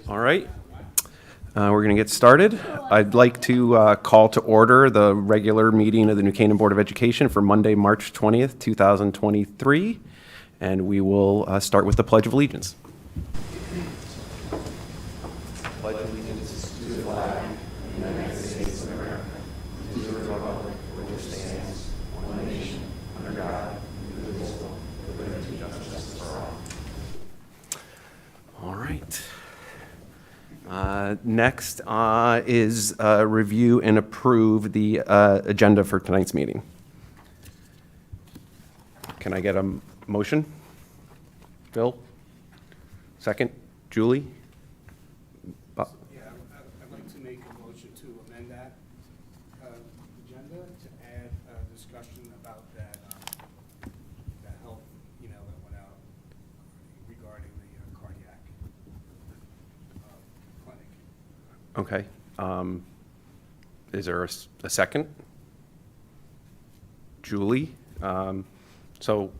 All right. We're going to get started. I'd like to call to order the regular meeting of the New Canaan Board of Education for Monday, March 20th, 2023. And we will start with the Pledge of Allegiance. Pledge of allegiance to the flag of the United States of America, to the republic for which it stands, one nation, under God, indivisible, with liberty and justice for all. All right. Next is review and approve the agenda for tonight's meeting. Can I get a motion? Bill? Second? Julie? Yeah, I'd like to make a motion to amend that agenda to add a discussion about that health email that went out regarding the cardiac clinic. Okay. Is there a second? Julie? So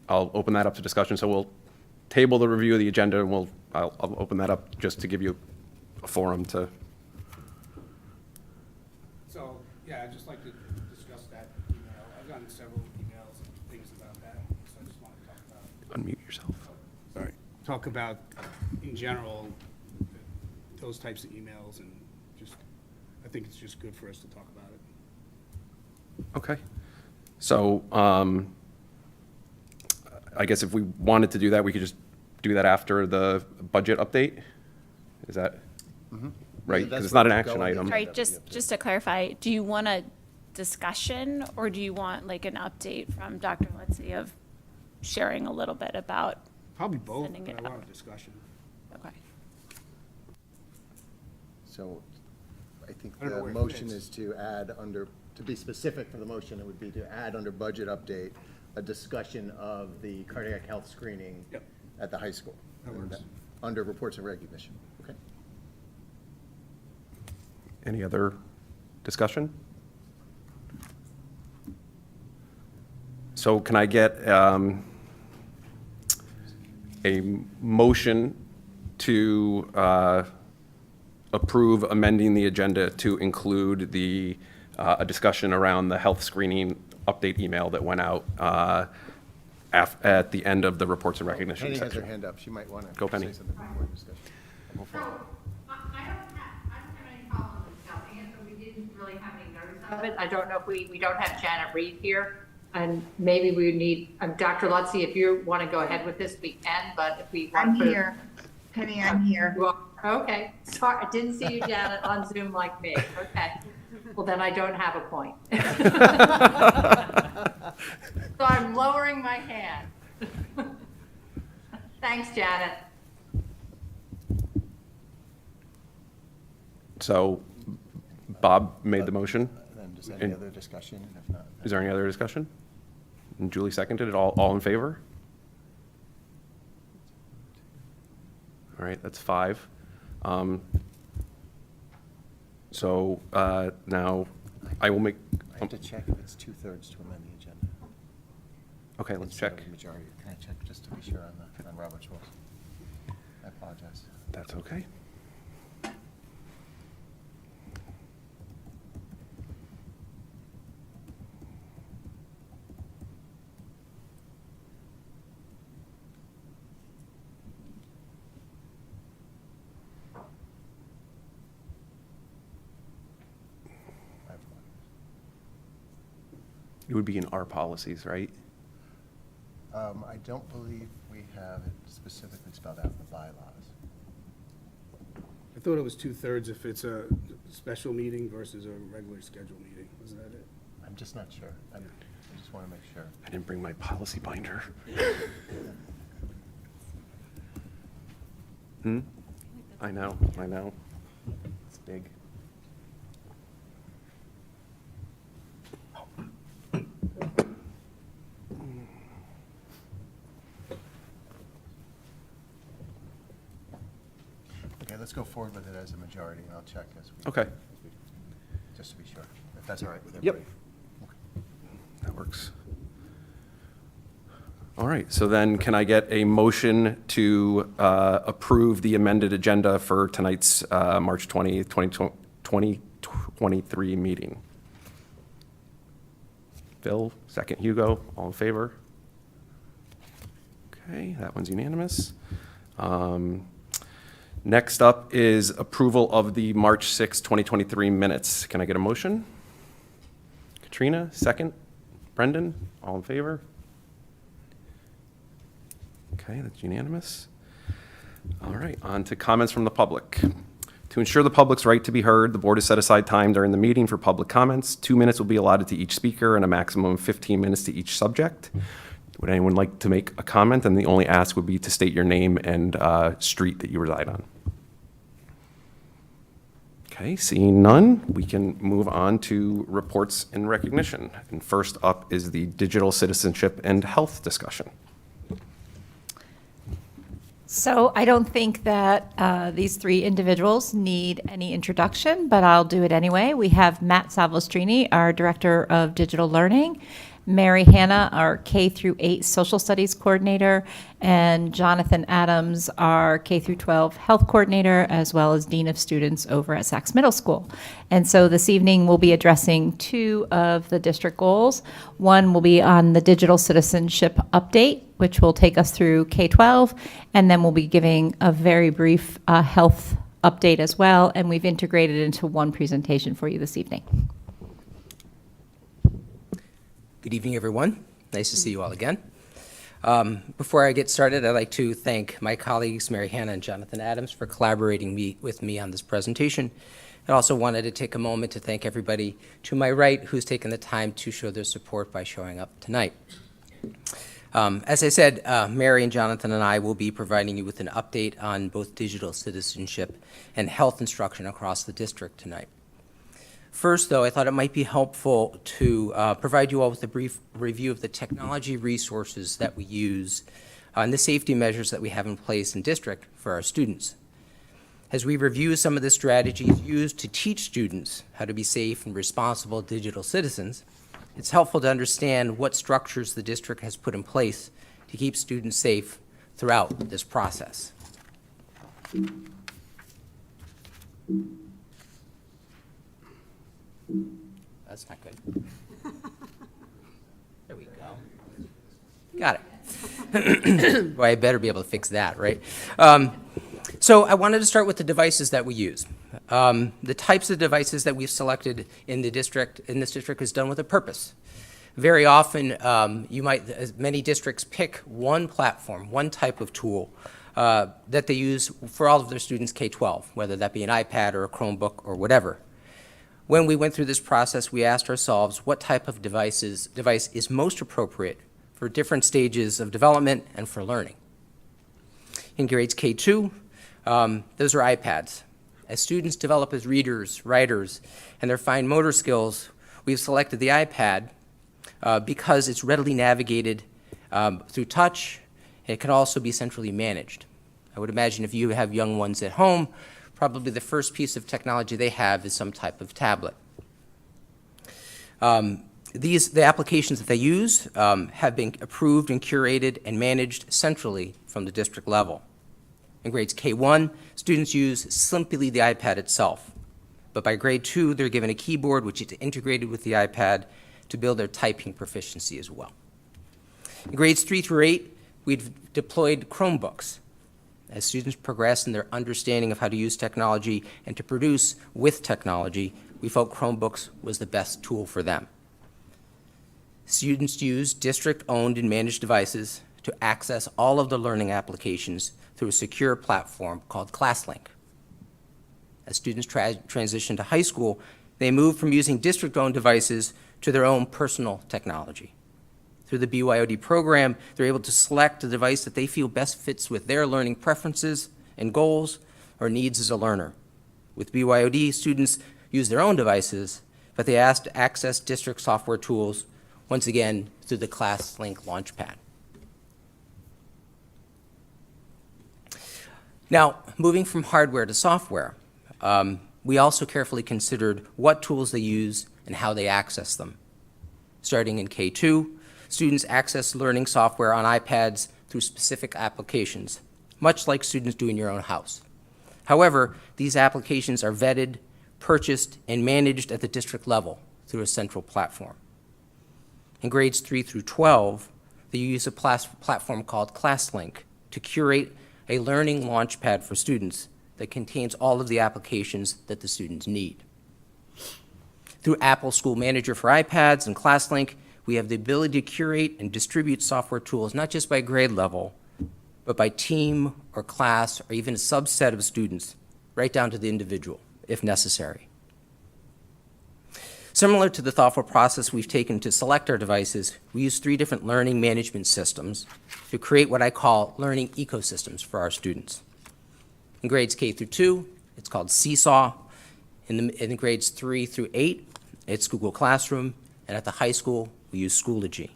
I'll open that up to discussion. So we'll table the review of the agenda and I'll open that up just to give you a forum to. So, yeah, I'd just like to discuss that email. I've gotten several emails and things about that, so I just want to talk about Unmute yourself. Sorry. Talk about, in general, those types of emails, and just, I think it's just good for us to talk about it. Okay. So I guess if we wanted to do that, we could just do that after the budget update? Is that right? Because it's not an action item. Sorry, just to clarify, do you want a discussion or do you want like an update from Dr. Letzi of sharing a little bit about? Probably both, Sending but it I want out. a discussion. Okay. So I think I don't know the where it motion fits. is to add under, to be specific for the motion, it would be to add under budget update, a discussion of the cardiac health screening Yep. at the high school. That And works. Under reports of recognition, okay? Any other discussion? So can I get a motion to approve amending the agenda to include a discussion around the health screening update email that went out at the end of the reports and recognition Penny has her section? hand up, she might want to Go, Penny. say something before discussion. Go for So, it. I don't have any problem discussing it, but we didn't really have any notice of it. I don't know if we don't have Janet Reed here, and maybe we need, Dr. Lutzi, if you want to go ahead with this, we can, but if we want I'm to. here. Penny, I'm here. You are? Okay, sorry, I didn't see you, Janet, on Zoom like me. Okay, well, then I don't have a point. So I'm lowering my hand. Thanks, Janet. So Bob made the motion. Then just any And- other discussion, and if not. Is there any other discussion? And Julie seconded it. All in favor? All right, that's 5. So now I will make, I have to check if it's 2/3 to amend the agenda. okay, let's Instead check. of Majority, can I check just to be sure on Robert's rules? I apologize. That's okay. I apologize. It would be in our policies, right? I don't believe we have it specifically spelled out in the bylaws. I thought it was 2/3 if it's a special meeting versus a regular scheduled meeting. Isn't that it? I'm just not sure. I just want to make sure. I didn't bring my policy binder. I know. It's big. Okay, let's go forward with it as a majority, and I'll check as we. Okay. Just to be sure, if that's all right with Yep. everybody. Okay. That works. All right, so then can I get a motion to approve the amended agenda for tonight's March 20th, 2023 meeting? Phil, second Hugo, all in favor? Okay, that one's unanimous. Next up is approval of the March 6th, 2023 minutes. Can I get a motion? Katrina, second. Brendan, all in favor? Okay, that's unanimous. All right, on to comments from the public. To ensure the public's right to be heard, the board has set aside time during the meeting for public comments. 2 minutes will be allotted to each speaker and a maximum of 15 minutes to each subject. Would anyone like to make a comment? And the only ask would be to state your name and street that you reside on. Okay, seeing none, we can move on to reports and recognition. And first up is the digital citizenship and health discussion. So I don't think that these three individuals need any introduction, but I'll do it anyway. We have Matt Salvestrini, our Director of Digital Learning, Mary Hanna, our K through 8 Social Studies Coordinator, and Jonathan Adams, our K through 12 Health Coordinator, as well as Dean of Students over at Sachs Middle School. And so this evening we'll be addressing 2 of the district goals. One will be on the digital citizenship update, which will take us through K-12, and then we'll be giving a very brief health update as well, and we've integrated it into one presentation for you this evening. Good evening, everyone. Nice to see you all again. Before I get started, I'd like to thank my colleagues, Mary Hanna and Jonathan Adams, for collaborating with me on this presentation. I also wanted to take a moment to thank everybody to my right who's taken the time to show their support by showing up tonight. As I said, Mary and Jonathan and I will be providing you with an update on both digital citizenship and health instruction across the district tonight. First, though, I thought it might be helpful to provide you all with a brief review of the technology resources that we use and the safety measures that we have in place in district for our students. As we review some of the strategies used to teach students how to be safe and responsible digital citizens, it's helpful to understand what structures the district has put in place to keep students safe throughout this process. That's not good. There we go. Got it. Well, I better be able to fix that, right? So I wanted to start with the devices that we use. The types of devices that we've selected in this district is done with a purpose. Very often, many districts pick one platform, one type of tool that they use for all of their students K-12, whether that be an iPad or a Chromebook or whatever. When we went through this process, we asked ourselves what type of device is most appropriate for different stages of development and for learning. In grades K2, those are iPads. As students develop as readers, writers, and their fine motor skills, we've selected the iPad because it's readily navigated through touch. It can also be centrally managed. I would imagine if you have young ones at home, probably the first piece of technology they have is some type of tablet. The applications that they use have been approved and curated and managed centrally from the district level. In grades K1, students use simply the iPad itself. But by grade 2, they're given a keyboard which is integrated with the iPad to build their typing proficiency as well. In grades 3 through 8, we've deployed Chromebooks. As students progress in their understanding of how to use technology and to produce with technology, we felt Chromebooks was the best tool for them. Students use district-owned and managed devices to access all of the learning applications through a secure platform called ClassLink. As students transition to high school, they move from using district-owned devices to their own personal technology. Through the BYOD program, they're able to select a device that they feel best fits with their learning preferences and goals or needs as a learner. With BYOD, students use their own devices, but they ask to access district software tools, once again, through the ClassLink Launchpad. Now, moving from hardware to software, we also carefully considered what tools they use and how they access them. Starting in K2, students access learning software on iPads through specific applications, much like students do in your own house. However, these applications are vetted, purchased, and managed at the district level through a central platform. In grades 3 through 12, they use a platform called ClassLink to curate a learning launchpad for students that contains all of the applications that the students need. Through Apple School Manager for iPads and ClassLink, we have the ability to curate and distribute software tools not just by grade level, but by team or class or even a subset of students, right down to the individual, if necessary. Similar to the thoughtful process we've taken to select our devices, we use 3 different learning management systems to create what I call learning ecosystems for our students. In grades K through 2, it's called Seesaw. In grades 3 through 8, it's Google Classroom. And at the high school, we use Schoology.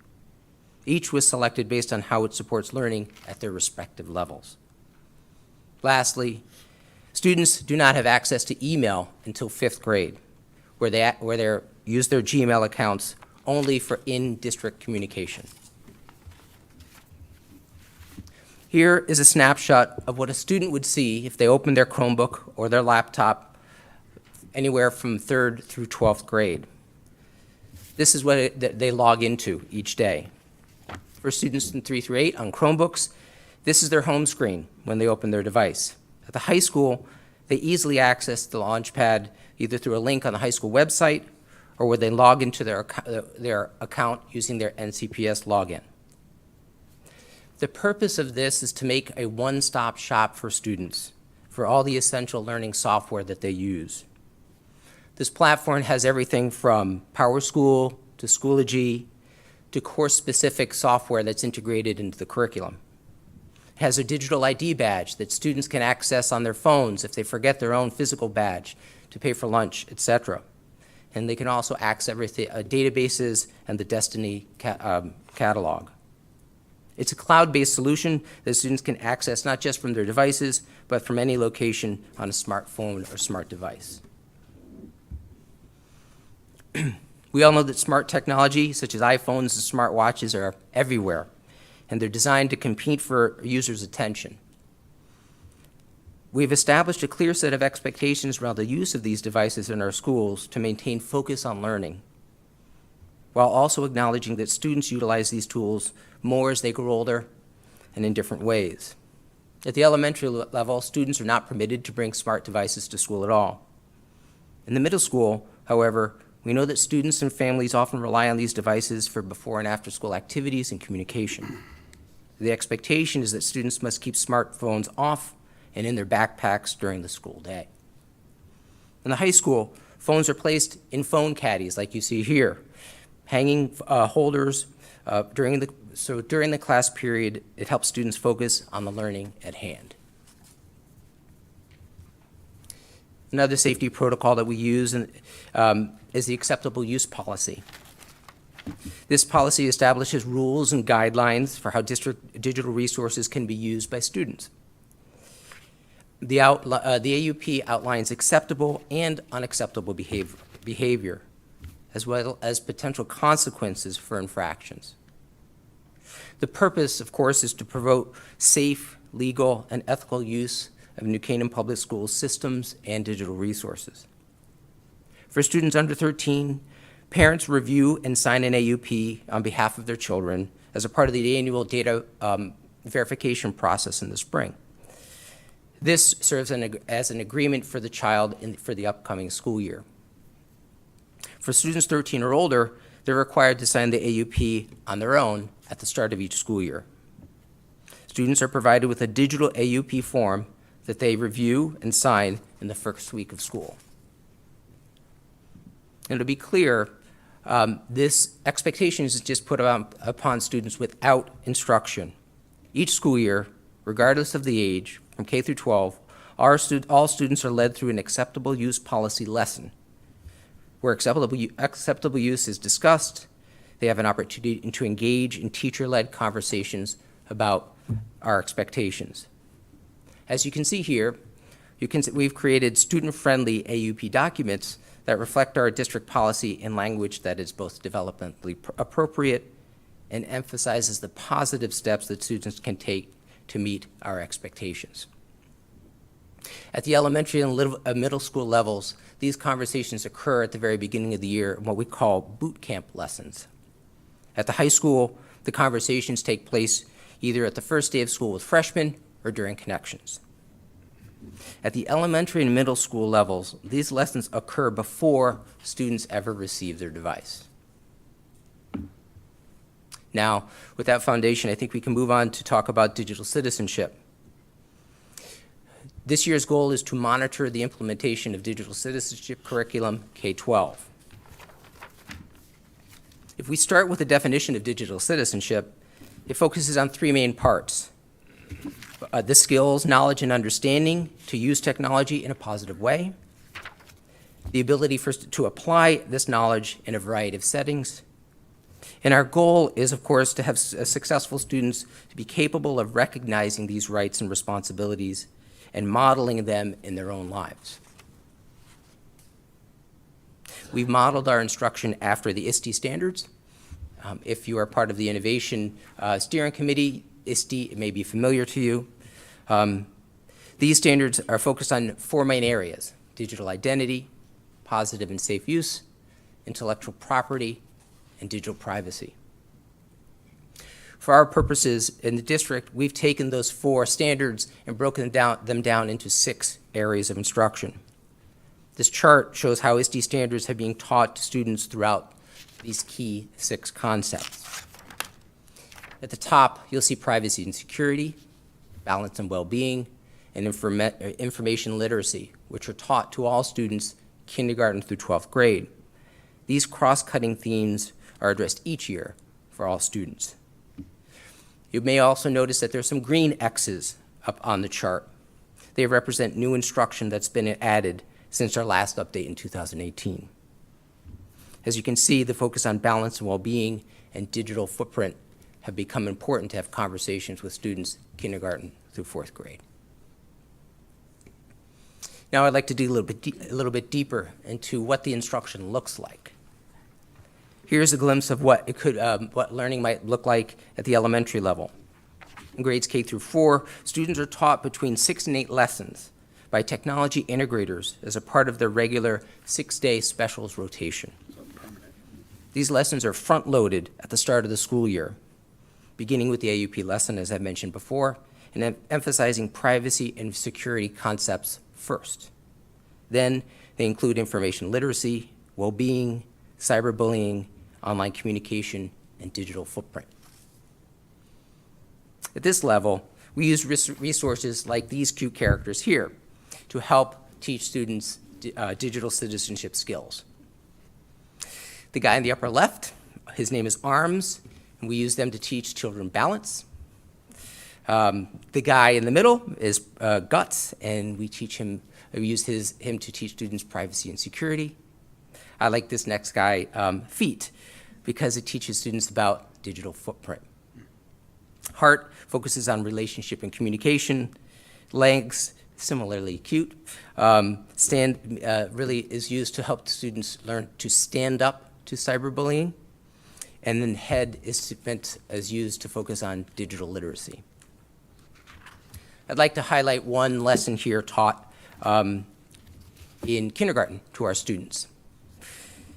Each was selected based on how it supports learning at their respective levels. Lastly, students do not have access to email until 5th grade, where they use their Gmail accounts only for in-district communication. Here is a snapshot of what a student would see if they opened their Chromebook or their laptop anywhere from 3rd through 12th grade. This is what they log into each day. For students in 3 through 8 on Chromebooks, this is their home screen when they open their device. At the high school, they easily access the Launchpad either through a link on the high school website or where they log into their account using their NCPS login. The purpose of this is to make a one-stop shop for students for all the essential learning software that they use. This platform has everything from PowerSchool to Schoology to course-specific software that's integrated into the curriculum. It has a digital ID badge that students can access on their phones if they forget their own physical badge to pay for lunch, etc. And they can also access everything, databases and the Destiny catalog. It's a cloud-based solution that students can access not just from their devices, but from any location on a smartphone or smart device. We all know that smart technology, such as iPhones and smartwatches, are everywhere, and they're designed to compete for users' attention. We've established a clear set of expectations around the use of these devices in our schools to maintain focus on learning, while also acknowledging that students utilize these tools more as they grow older and in different ways. At the elementary level, students are not permitted to bring smart devices to school at all. In the middle school, however, we know that students and families often rely on these devices for before and after school activities and communication. The expectation is that students must keep smartphones off and in their backpacks during the school day. In the high school, phones are placed in phone caddies like you see here, hanging holders during the class period. It helps students focus on the learning at hand. Another safety protocol that we use is the acceptable use policy. This policy establishes rules and guidelines for how district digital resources can be used by students. The AUP outlines acceptable and unacceptable behavior, as well as potential consequences for infractions. The purpose, of course, is to promote safe, legal, and ethical use of New Canaan Public Schools systems and digital resources. For students under 13, parents review and sign an AUP on behalf of their children as a part of the annual data verification process in the spring. This serves as an agreement for the child for the upcoming school year. For students 13 or older, they're required to sign the AUP on their own at the start of each school year. Students are provided with a digital AUP form that they review and sign in the first week of school. And to be clear, this expectation is just put upon students without instruction. Each school year, regardless of the age, from K through 12, all students are led through an acceptable use policy lesson, where acceptable use is discussed. They have an opportunity to engage in teacher-led conversations about our expectations. As you can see here, we've created student-friendly AUP documents that reflect our district policy in language that is both developmentally appropriate and emphasizes the positive steps that students can take to meet our expectations. At the elementary and middle school levels, these conversations occur at the very beginning of the year in what we call boot camp lessons. At the high school, the conversations take place either at the first day of school with freshmen or during connections. At the elementary and middle school levels, these lessons occur before students ever receive their device. Now, with that foundation, I think we can move on to talk about digital citizenship. This year's goal is to monitor the implementation of digital citizenship curriculum K-12. If we start with the definition of digital citizenship, it focuses on three main parts. The skills, knowledge, and understanding to use technology in a positive way, the ability to apply this knowledge in a variety of settings, and our goal is, of course, to have successful students to be capable of recognizing these rights and responsibilities and modeling them in their own lives. We've modeled our instruction after the ISTE standards. If you are part of the Innovation Steering Committee, ISTE may be familiar to you. These standards are focused on four main areas: digital identity, positive and safe use, intellectual property, and digital privacy. For our purposes in the district, we've taken those four standards and broken them down into 6 areas of instruction. This chart shows how ISTE standards have been taught to students throughout these key 6 concepts. At the top, you'll see privacy and security, balance and well-being, and information literacy, which are taught to all students kindergarten through 12th grade. These cross-cutting themes are addressed each year for all students. You may also notice that there's some green X's up on the chart. They represent new instruction that's been added since our last update in 2018. As you can see, the focus on balance and well-being and digital footprint have become important to have conversations with students kindergarten through 4th grade. Now I'd like to dig a little bit deeper into what the instruction looks like. Here's a glimpse of what learning might look like at the elementary level. In grades K through 4, students are taught between 6 and 8 lessons by technology integrators as a part of their regular 6-day specials rotation. These lessons are front-loaded at the start of the school year, beginning with the AUP lesson, as I mentioned before, and emphasizing privacy and security concepts first. Then they include information literacy, well-being, cyberbullying, online communication, and digital footprint. At this level, we use resources like these cute characters here to help teach students digital citizenship skills. The guy in the upper left, his name is Arms, and we use them to teach children balance. The guy in the middle is Guts, and we use him to teach students privacy and security. I like this next guy, Feet, because it teaches students about digital footprint. Heart focuses on relationship and communication. Legs, similarly cute. Stand really is used to help students learn to stand up to cyberbullying. And then Head is used to focus on digital literacy. I'd like to highlight one lesson here taught in kindergarten to our students.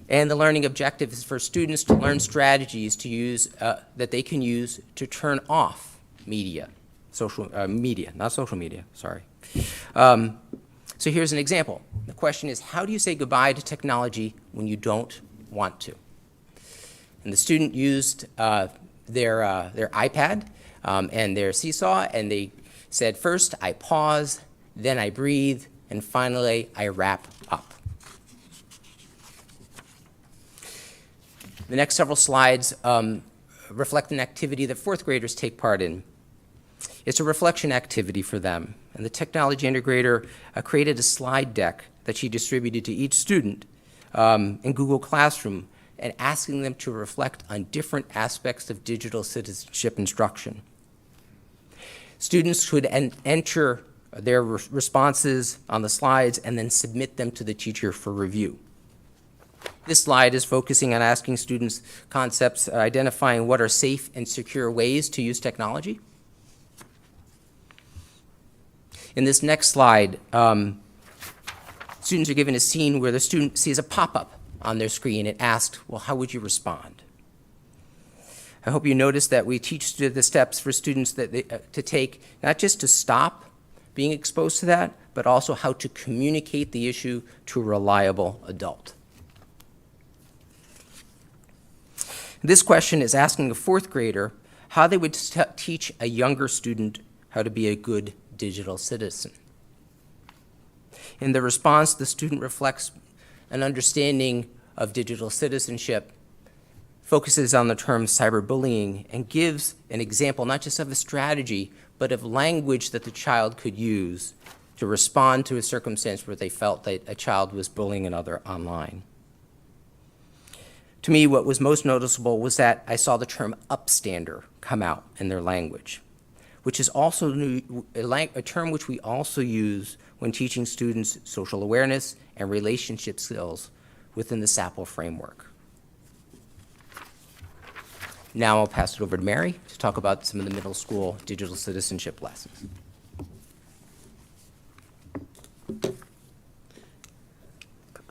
And the learning objective is for students to learn strategies to use that they can use to turn off media, not social media, sorry. So here's an example. The question is, how do you say goodbye to technology when you don't want to? And the student used their iPad and their Seesaw, and they said, first I pause, then I breathe, and finally I wrap up. The next several slides reflect an activity that 4th graders take part in. It's a reflection activity for them, and the technology integrator created a slide deck that she distributed to each student in Google Classroom, and asking them to reflect on different aspects of digital citizenship instruction. Students could enter their responses on the slides and then submit them to the teacher for review. This slide is focusing on asking students concepts, identifying what are safe and secure ways to use technology. In this next slide, students are given a scene where the student sees a pop-up on their screen and asked, well, how would you respond? I hope you notice that we teach the steps for students that to take, not just to stop being exposed to that, but also how to communicate the issue to a reliable adult. This question is asking a fourth grader how they would teach a younger student how to be a good digital citizen. In the response, the student reflects an understanding of digital citizenship, focuses on the term cyberbullying, and gives an example not just of a strategy, but of language that the child could use to respond to a circumstance where they felt that a child was bullying another online. To me, what was most noticeable was that I saw the term upstander come out in their language, which is also a term which we also use when teaching students social awareness and relationship skills within the SAPL framework. Now I'll pass it over to Mary to talk about some of the middle school digital citizenship lessons. Put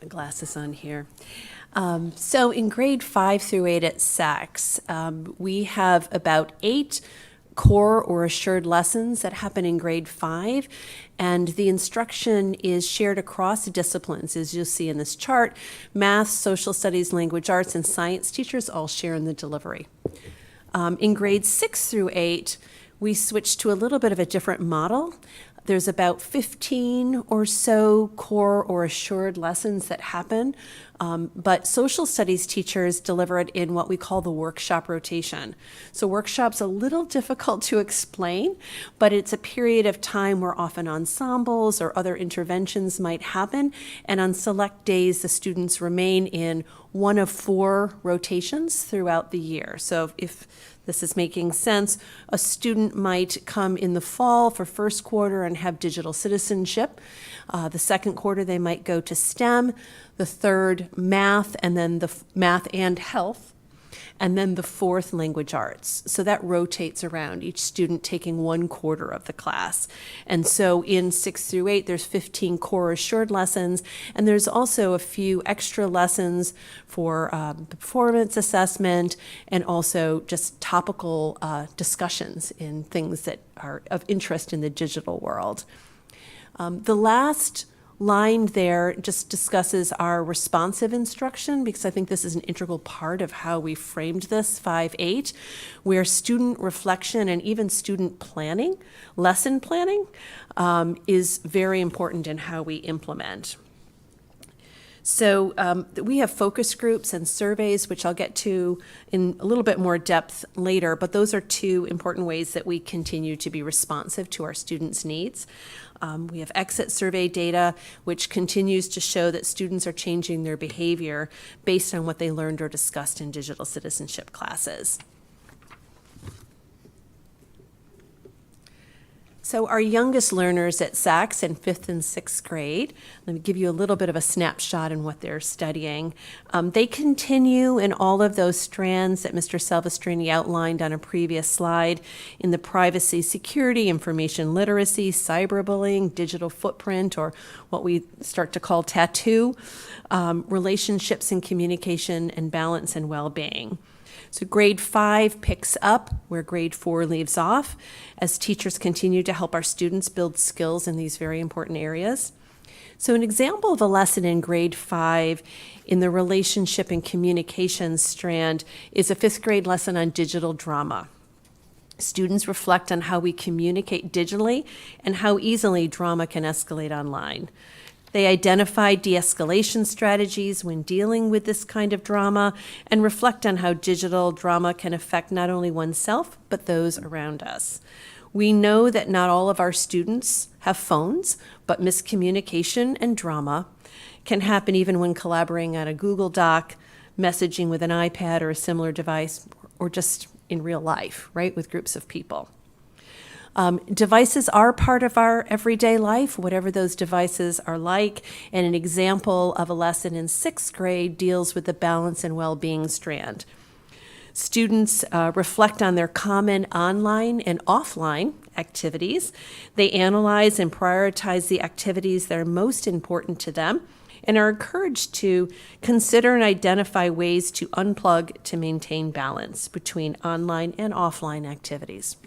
my glasses on here. So in grade 5 through 8 at SACS, we have about 8 core or assured lessons that happen in grade 5, and the instruction is shared across disciplines. As you'll see in this chart, math, social studies, language arts, and science teachers all share in the delivery. In grades 6 through 8, we switched to a little bit of a different model. There's about 15 or so core or assured lessons that happen, but social studies teachers deliver it in what we call the workshop rotation. So workshop's a little difficult to explain, but it's a period of time where often ensembles or other interventions might happen, and on select days the students remain in one of 4 rotations throughout the year. So if this is making sense, a student might come in the fall for first quarter and have digital citizenship. The second quarter they might go to STEM, the third math, and then the math and health, and then the fourth language arts. So that rotates around, each student taking 1 quarter of the class. And so in 6 through 8, there's 15 core assured lessons, and there's also a few extra lessons for performance assessment and also just topical discussions in things that are of interest in the digital world. The last line there just discusses our responsive instruction, because I think this is an integral part of how we framed this 5-8, where student reflection and even student planning, lesson planning, is very important in how we implement. So we have focus groups and surveys, which I'll get to in a little bit more depth later, but those are 2 important ways that we continue to be responsive to our students' needs. We have exit survey data, which continues to show that students are changing their behavior based on what they learned or discussed in digital citizenship classes. So our youngest learners at SACS in 5th and 6th grade, let me give you a little bit of a snapshot in what they're studying. They continue in all of those strands that Mr. Salvestrini outlined on a previous slide in the privacy, security, information literacy, cyberbullying, digital footprint, or what we start to call tattoo, relationships and communication, and balance and well-being. So grade 5 picks up where grade 4 leaves off as teachers continue to help our students build skills in these very important areas. So an example of a lesson in grade 5 in the relationship and communication strand is a 5th grade lesson on digital drama. Students reflect on how we communicate digitally and how easily drama can escalate online. They identify de-escalation strategies when dealing with this kind of drama and reflect on how digital drama can affect not only oneself, but those around us. We know that not all of our students have phones, but miscommunication and drama can happen even when collaborating on a Google Doc, messaging with an iPad or a similar device, or just in real life, right, with groups of people. Devices are part of our everyday life, whatever those devices are like, and an example of a lesson in 6th grade deals with the balance and well-being strand. Students reflect on their common online and offline activities. They analyze and prioritize the activities that are most important to them and are encouraged to consider and identify ways to unplug to maintain balance between online and offline activities.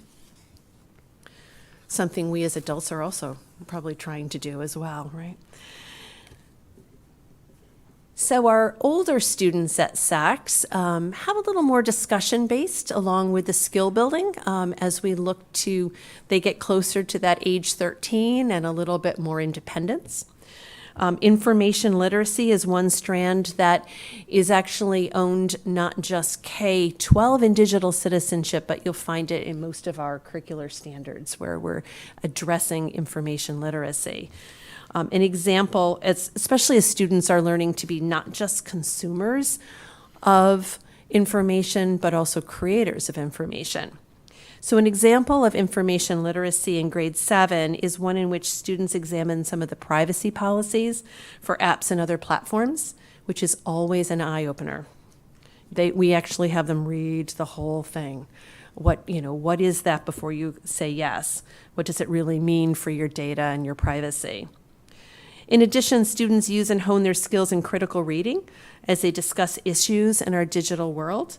Something we as adults are also probably trying to do as well, right? So our older students at SACS have a little more discussion-based along with the skill building as we look to, they get closer to that age 13 and a little bit more independence. Information literacy is one strand that is actually owned not just K-12 in digital citizenship, but you'll find it in most of our curricular standards where we're addressing information literacy. An example, especially as students are learning to be not just consumers of information, but also creators of information. So an example of information literacy in grade 7 is one in which students examine some of the privacy policies for apps and other platforms, which is always an eye-opener. We actually have them read the whole thing. What is that before you say yes? What does it really mean for your data and your privacy? In addition, students use and hone their skills in critical reading as they discuss issues in our digital world.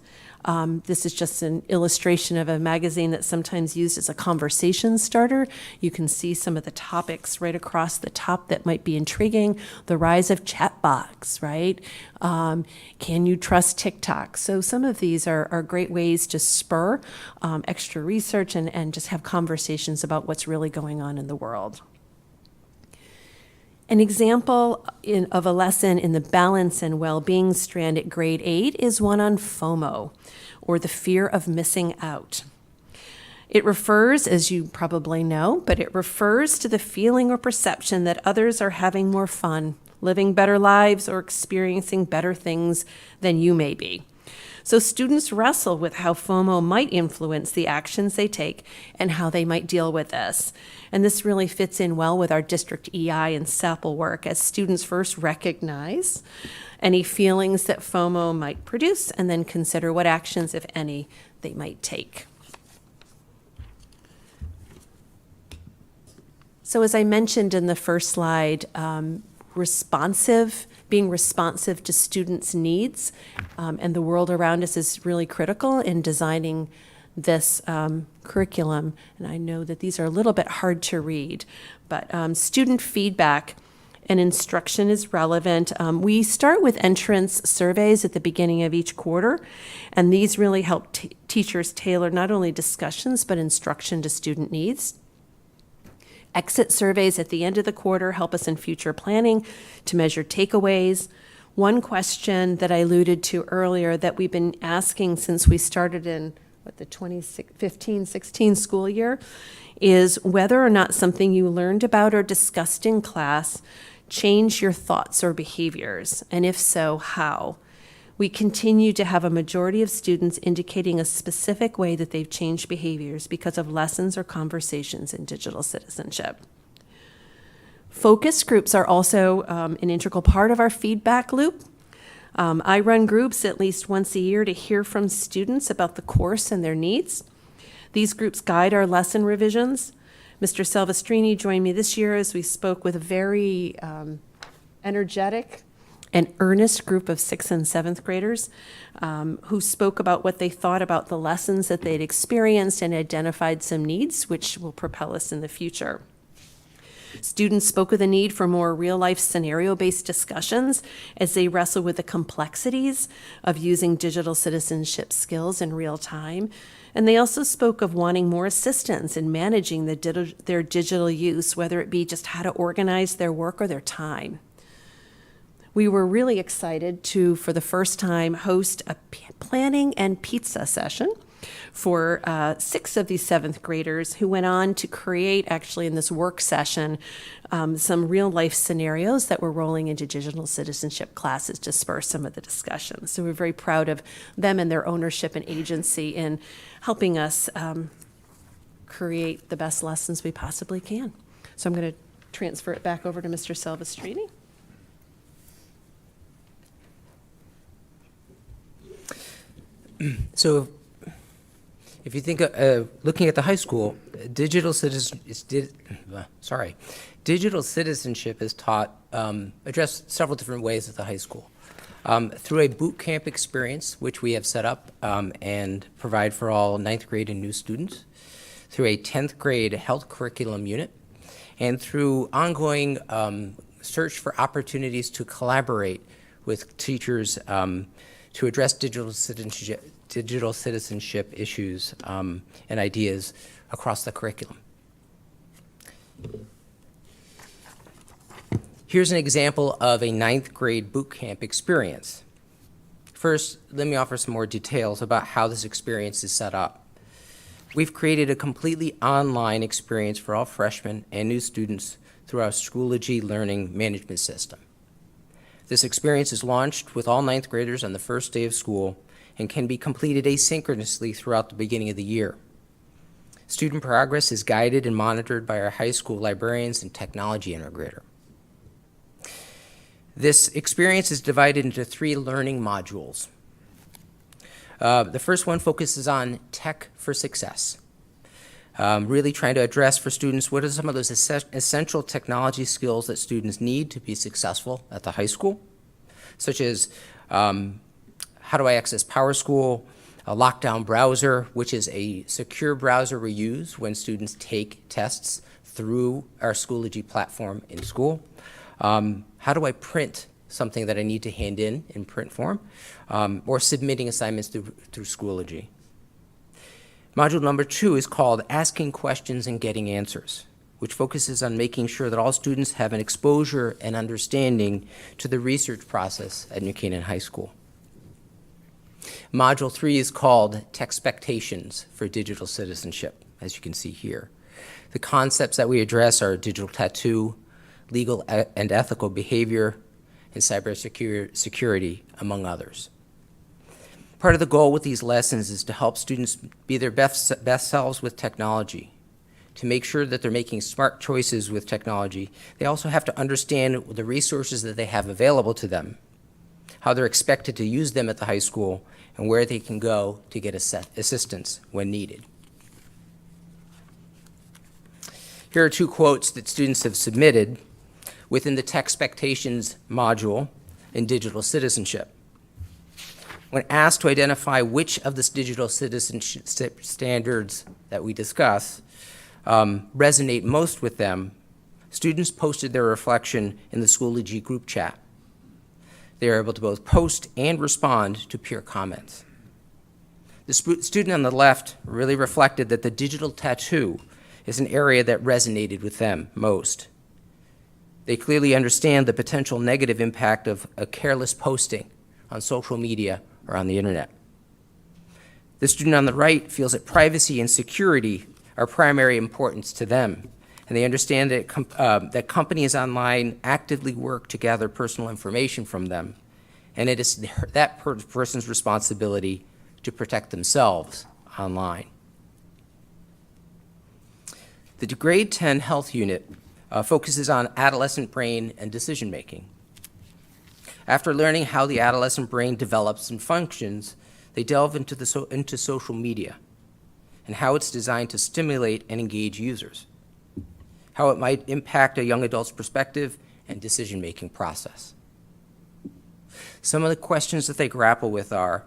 This is just an illustration of a magazine that's sometimes used as a conversation starter. You can see some of the topics right across the top that might be intriguing. The rise of chatbots, right? Can you trust TikTok? So some of these are great ways to spur extra research and just have conversations about what's really going on in the world. An example of a lesson in the balance and well-being strand at grade 8 is one on FOMO, or the fear of missing out. It refers, as you probably know, but it refers to the feeling or perception that others are having more fun, living better lives, or experiencing better things than you may be. So students wrestle with how FOMO might influence the actions they take and how they might deal with this. And this really fits in well with our district EI and SAPL work as students first recognize any feelings that FOMO might produce and then consider what actions, if any, they might take. So as I mentioned in the first slide, being responsive to students' needs and the world around us is really critical in designing this curriculum. And I know that these are a little bit hard to read, but student feedback and instruction is relevant. We start with entrance surveys at the beginning of each quarter, and these really help teachers tailor not only discussions, but instruction to student needs. Exit surveys at the end of the quarter help us in future planning to measure takeaways. One question that I alluded to earlier that we've been asking since we started in the 2015-16 school year is whether or not something you learned about or discussed in class changed your thoughts or behaviors, and if so, how? We continue to have a majority of students indicating a specific way that they've changed behaviors because of lessons or conversations in digital citizenship. Focus groups are also an integral part of our feedback loop. I run groups at least once a year to hear from students about the course and their needs. These groups guide our lesson revisions. Mr. Salvestrini joined me this year as we spoke with a very energetic an earnest group of 6th and 7th graders who spoke about what they thought about the lessons that they'd experienced and identified some needs which will propel us in the future. Students spoke of the need for more real-life scenario-based discussions as they wrestle with the complexities of using digital citizenship skills in real time. And they also spoke of wanting more assistance in managing their digital use, whether it be just how to organize their work or their time. We were really excited to, for the first time, host a planning and pizza session for 6 of these 7th graders who went on to create, actually in this work session, some real life scenarios that we're rolling into digital citizenship classes to spur some of the discussion. So we're very proud of them and their ownership and agency in helping us create the best lessons we possibly can. So I'm going to transfer it back over to Mr. Silvestrini. So if you think, looking at the high school, digital citizenship is taught, addressed several different ways at the high school. Through a boot camp experience, which we have set up and provide for all ninth grade and new students, through a 10th grade health curriculum unit, and through ongoing search for opportunities to collaborate with teachers to address digital citizenship issues and ideas across the curriculum. Here's an example of a ninth grade boot camp experience. First, let me offer some more details about how this experience is set up. We've created a completely online experience for all freshmen and new students through our Schoology learning management system. This experience is launched with all ninth graders on the first day of school and can be completed asynchronously throughout the beginning of the year. Student progress is guided and monitored by our high school librarians and technology integrator. This experience is divided into 3 learning modules. The first one focuses on tech for success, really trying to address for students what are some of those essential technology skills that students need to be successful at the high school, such as how do I access PowerSchool, a lockdown browser, which is a secure browser we use when students take tests through our Schoology platform in school. How do I print something that I need to hand in print form, or submitting assignments through Schoology. Module number 2 is called Asking Questions and Getting Answers, which focuses on making sure that all students have an exposure and understanding to the research process at New Canaan High School. Module 3 is called Techspectations for Digital Citizenship, as you can see here. The concepts that we address are digital tattoo, legal and ethical behavior, and cybersecurity, among others. Part of the goal with these lessons is to help students be their best selves with technology. To make sure that they're making smart choices with technology, they also have to understand the resources that they have available to them, how they're expected to use them at the high school, and where they can go to get assistance when needed. Here are 2 quotes that students have submitted within the Techspectations module in digital citizenship. When asked to identify which of the digital citizenship standards that we discuss resonate most with them, students posted their reflection in the Schoology group chat. They are able to both post and respond to peer comments. The student on the left really reflected that the digital tattoo is an area that resonated with them most. They clearly understand the potential negative impact of a careless posting on social media or on the internet. The student on the right feels that privacy and security are primary importance to them, and they understand that, that companies online actively work to gather personal information from them, and it is that person's responsibility to protect themselves online. The grade 10 health unit focuses on adolescent brain and decision making. After learning how the adolescent brain develops and functions, they delve into social media and how it's designed to stimulate and engage users, how it might impact a young adult's perspective and decision-making process. Some of the questions that they grapple with are,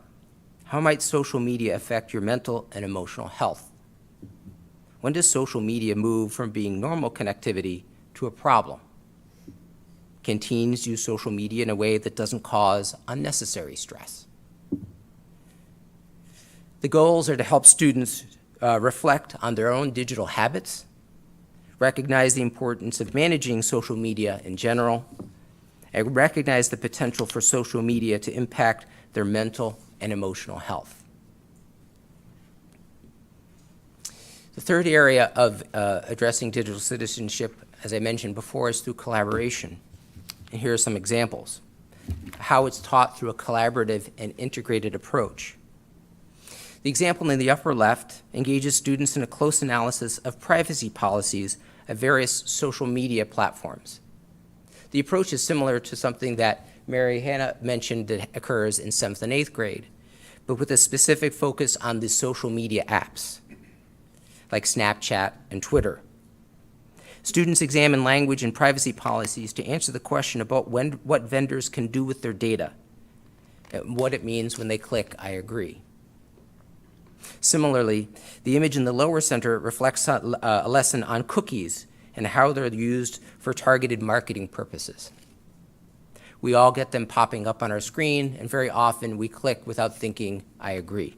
how might social media affect your mental and emotional health? When does social media move from being normal connectivity to a problem? Can teens use social media in a way that doesn't cause unnecessary stress? The goals are to help students reflect on their own digital habits, recognize the importance of managing social media in general, and recognize the potential for social media to impact their mental and emotional health. The third area of addressing digital citizenship, as I mentioned before, is through collaboration. And here are some examples. How it's taught through a collaborative and integrated approach. The example in the upper left engages students in a close analysis of privacy policies of various social media platforms. The approach is similar to something that Mary Hannah mentioned that occurs in 7th and 8th grade, but with a specific focus on the social media apps, like Snapchat and Twitter. Students examine language and privacy policies to answer the question about what vendors can do with their data, and what it means when they click, "I agree." Similarly, the image in the lower center reflects a lesson on cookies and how they're used for targeted marketing purposes. We all get them popping up on our screen, and very often we click without thinking, "I agree."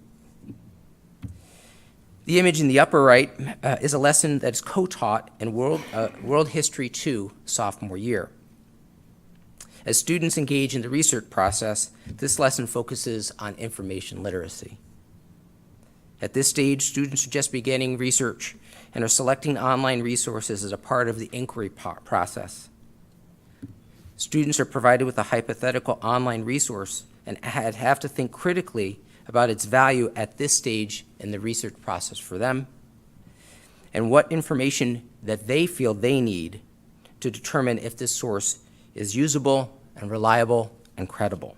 The image in the upper right is a lesson that is co-taught in World History II sophomore year. As students engage in the research process, this lesson focuses on information literacy. At this stage, students are just beginning research and are selecting online resources as a part of the inquiry process. Students are provided with a hypothetical online resource and have to think critically about its value at this stage in the research process for them, and what information that they feel they need to determine if this source is usable and reliable and credible.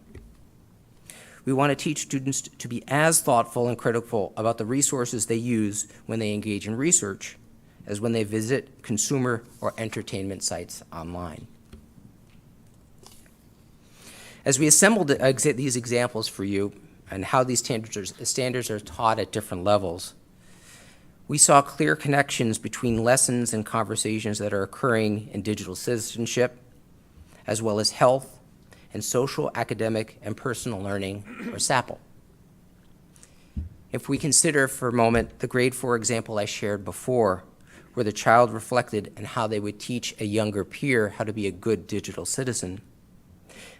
We want to teach students to be as thoughtful and critical about the resources they use when they engage in research as when they visit consumer or entertainment sites online. As we assembled these examples for you and how these standards are taught at different levels, we saw clear connections between lessons and conversations that are occurring in digital citizenship, as well as health and social, academic, and personal learning, or SAPL. If we consider for a moment the grade 4 example I shared before, where the child reflected on how they would teach a younger peer how to be a good digital citizen,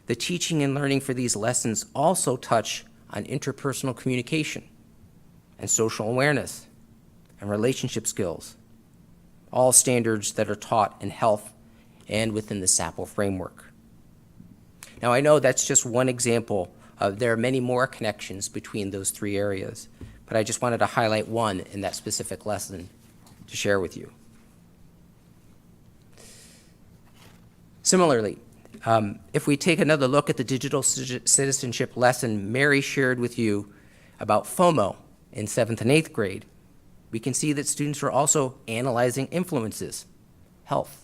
the teaching and learning for these lessons also touch on interpersonal communication and social awareness and relationship skills, all standards that are taught in health and within the SAPL framework. Now, I know that's just one example. There are many more connections between those three areas, but I just wanted to highlight one in that specific lesson to share with you. Similarly, if we take another look at the digital citizenship lesson Mary shared with you about FOMO in 7th and 8th grade, we can see that students are also analyzing influences, health,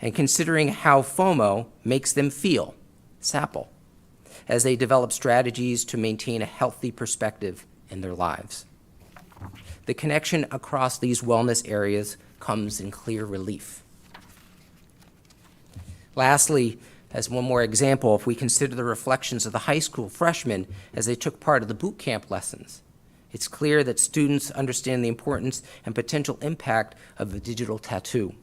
and considering how FOMO makes them feel, SAPL, as they develop strategies to maintain a healthy perspective in their lives. The connection across these wellness areas comes in clear relief. Lastly, as one more example, if we consider the reflections of the high school freshmen as they took part of the boot camp lessons, it's clear that students understand the importance and potential impact of the digital tattoo,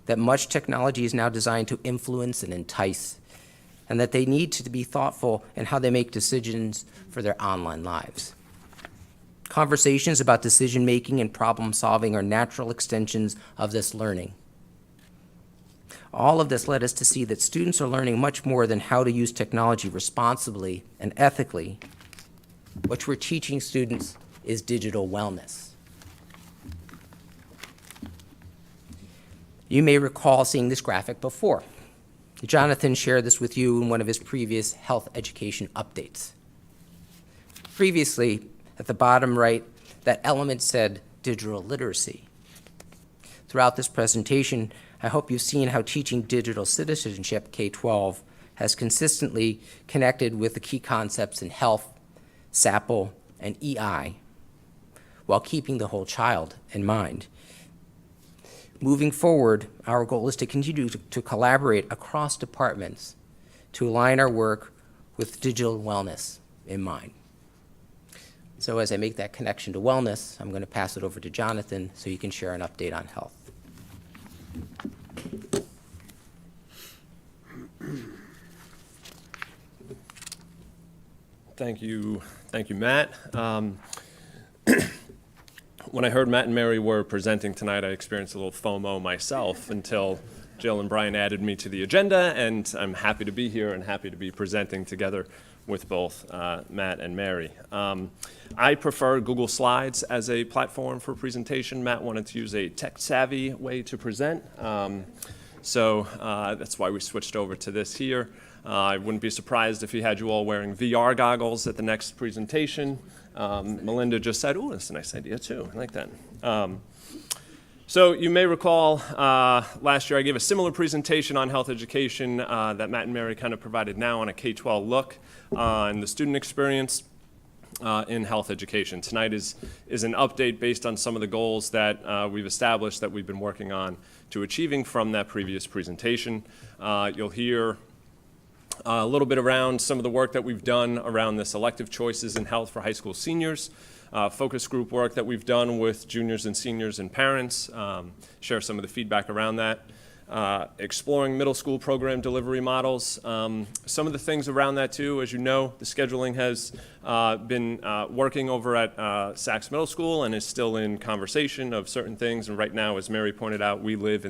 that much technology is now designed to influence and entice, and that they need to be thoughtful in how they make decisions for their online lives. Conversations about decision-making and problem-solving are natural extensions of this learning. All of this led us to see that students are learning much more than how to use technology responsibly and ethically. What we're teaching students is digital wellness. You may recall seeing this graphic before. Jonathan shared this with you in one of his previous health education updates. Previously, at the bottom right, that element said digital literacy. Throughout this presentation, I hope you've seen how teaching digital citizenship, K-12, has consistently connected with the key concepts in health, SAPL, and EI, while keeping the whole child in mind. Moving forward, our goal is to continue to collaborate across departments to align our work with digital wellness in mind. So as I make that connection to wellness, I'm going to pass it over to Jonathan so he can share an update on health. Thank you, Matt. When I heard Matt and Mary were presenting tonight, I experienced a little FOMO myself until Jill and Brian added me to the agenda, and I'm happy to be here and happy to be presenting together with both Matt and Mary. I prefer Google Slides as a platform for presentation. Matt wanted to use a tech-savvy way to present, so that's why we switched over to this here. I wouldn't be surprised if he had you all wearing VR goggles at the next presentation. Melinda just said, "Ooh, that's a nice idea too. I like that." So you may recall last year I gave a similar presentation on health education that Matt and Mary kind of provided now on a K-12 look on the student experience in health education. Tonight is an update based on some of the goals that we've established that we've been working on to achieving from that previous presentation. You'll hear a little bit around some of the work that we've done around the selective choices in health for high school seniors, focus group work that we've done with juniors and seniors and parents, share some of the feedback around that, exploring middle school program delivery models. Some of the things around that too, as you know, the scheduling has been working over at Sachs Middle School and is still in conversation of certain things, and right now, as Mary pointed out, we live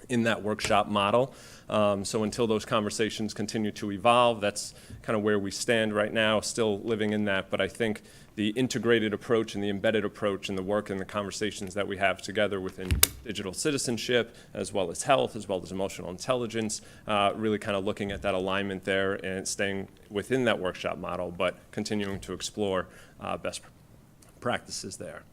in that workshop model. So until those conversations continue to evolve, that's kind of where we stand right now, still living in that. But I think the integrated approach and the embedded approach and the work and the conversations that we have together within digital citizenship, as well as health, as well as emotional intelligence, really kind of looking at that alignment there and staying within that workshop model, but continuing to explore best practices there.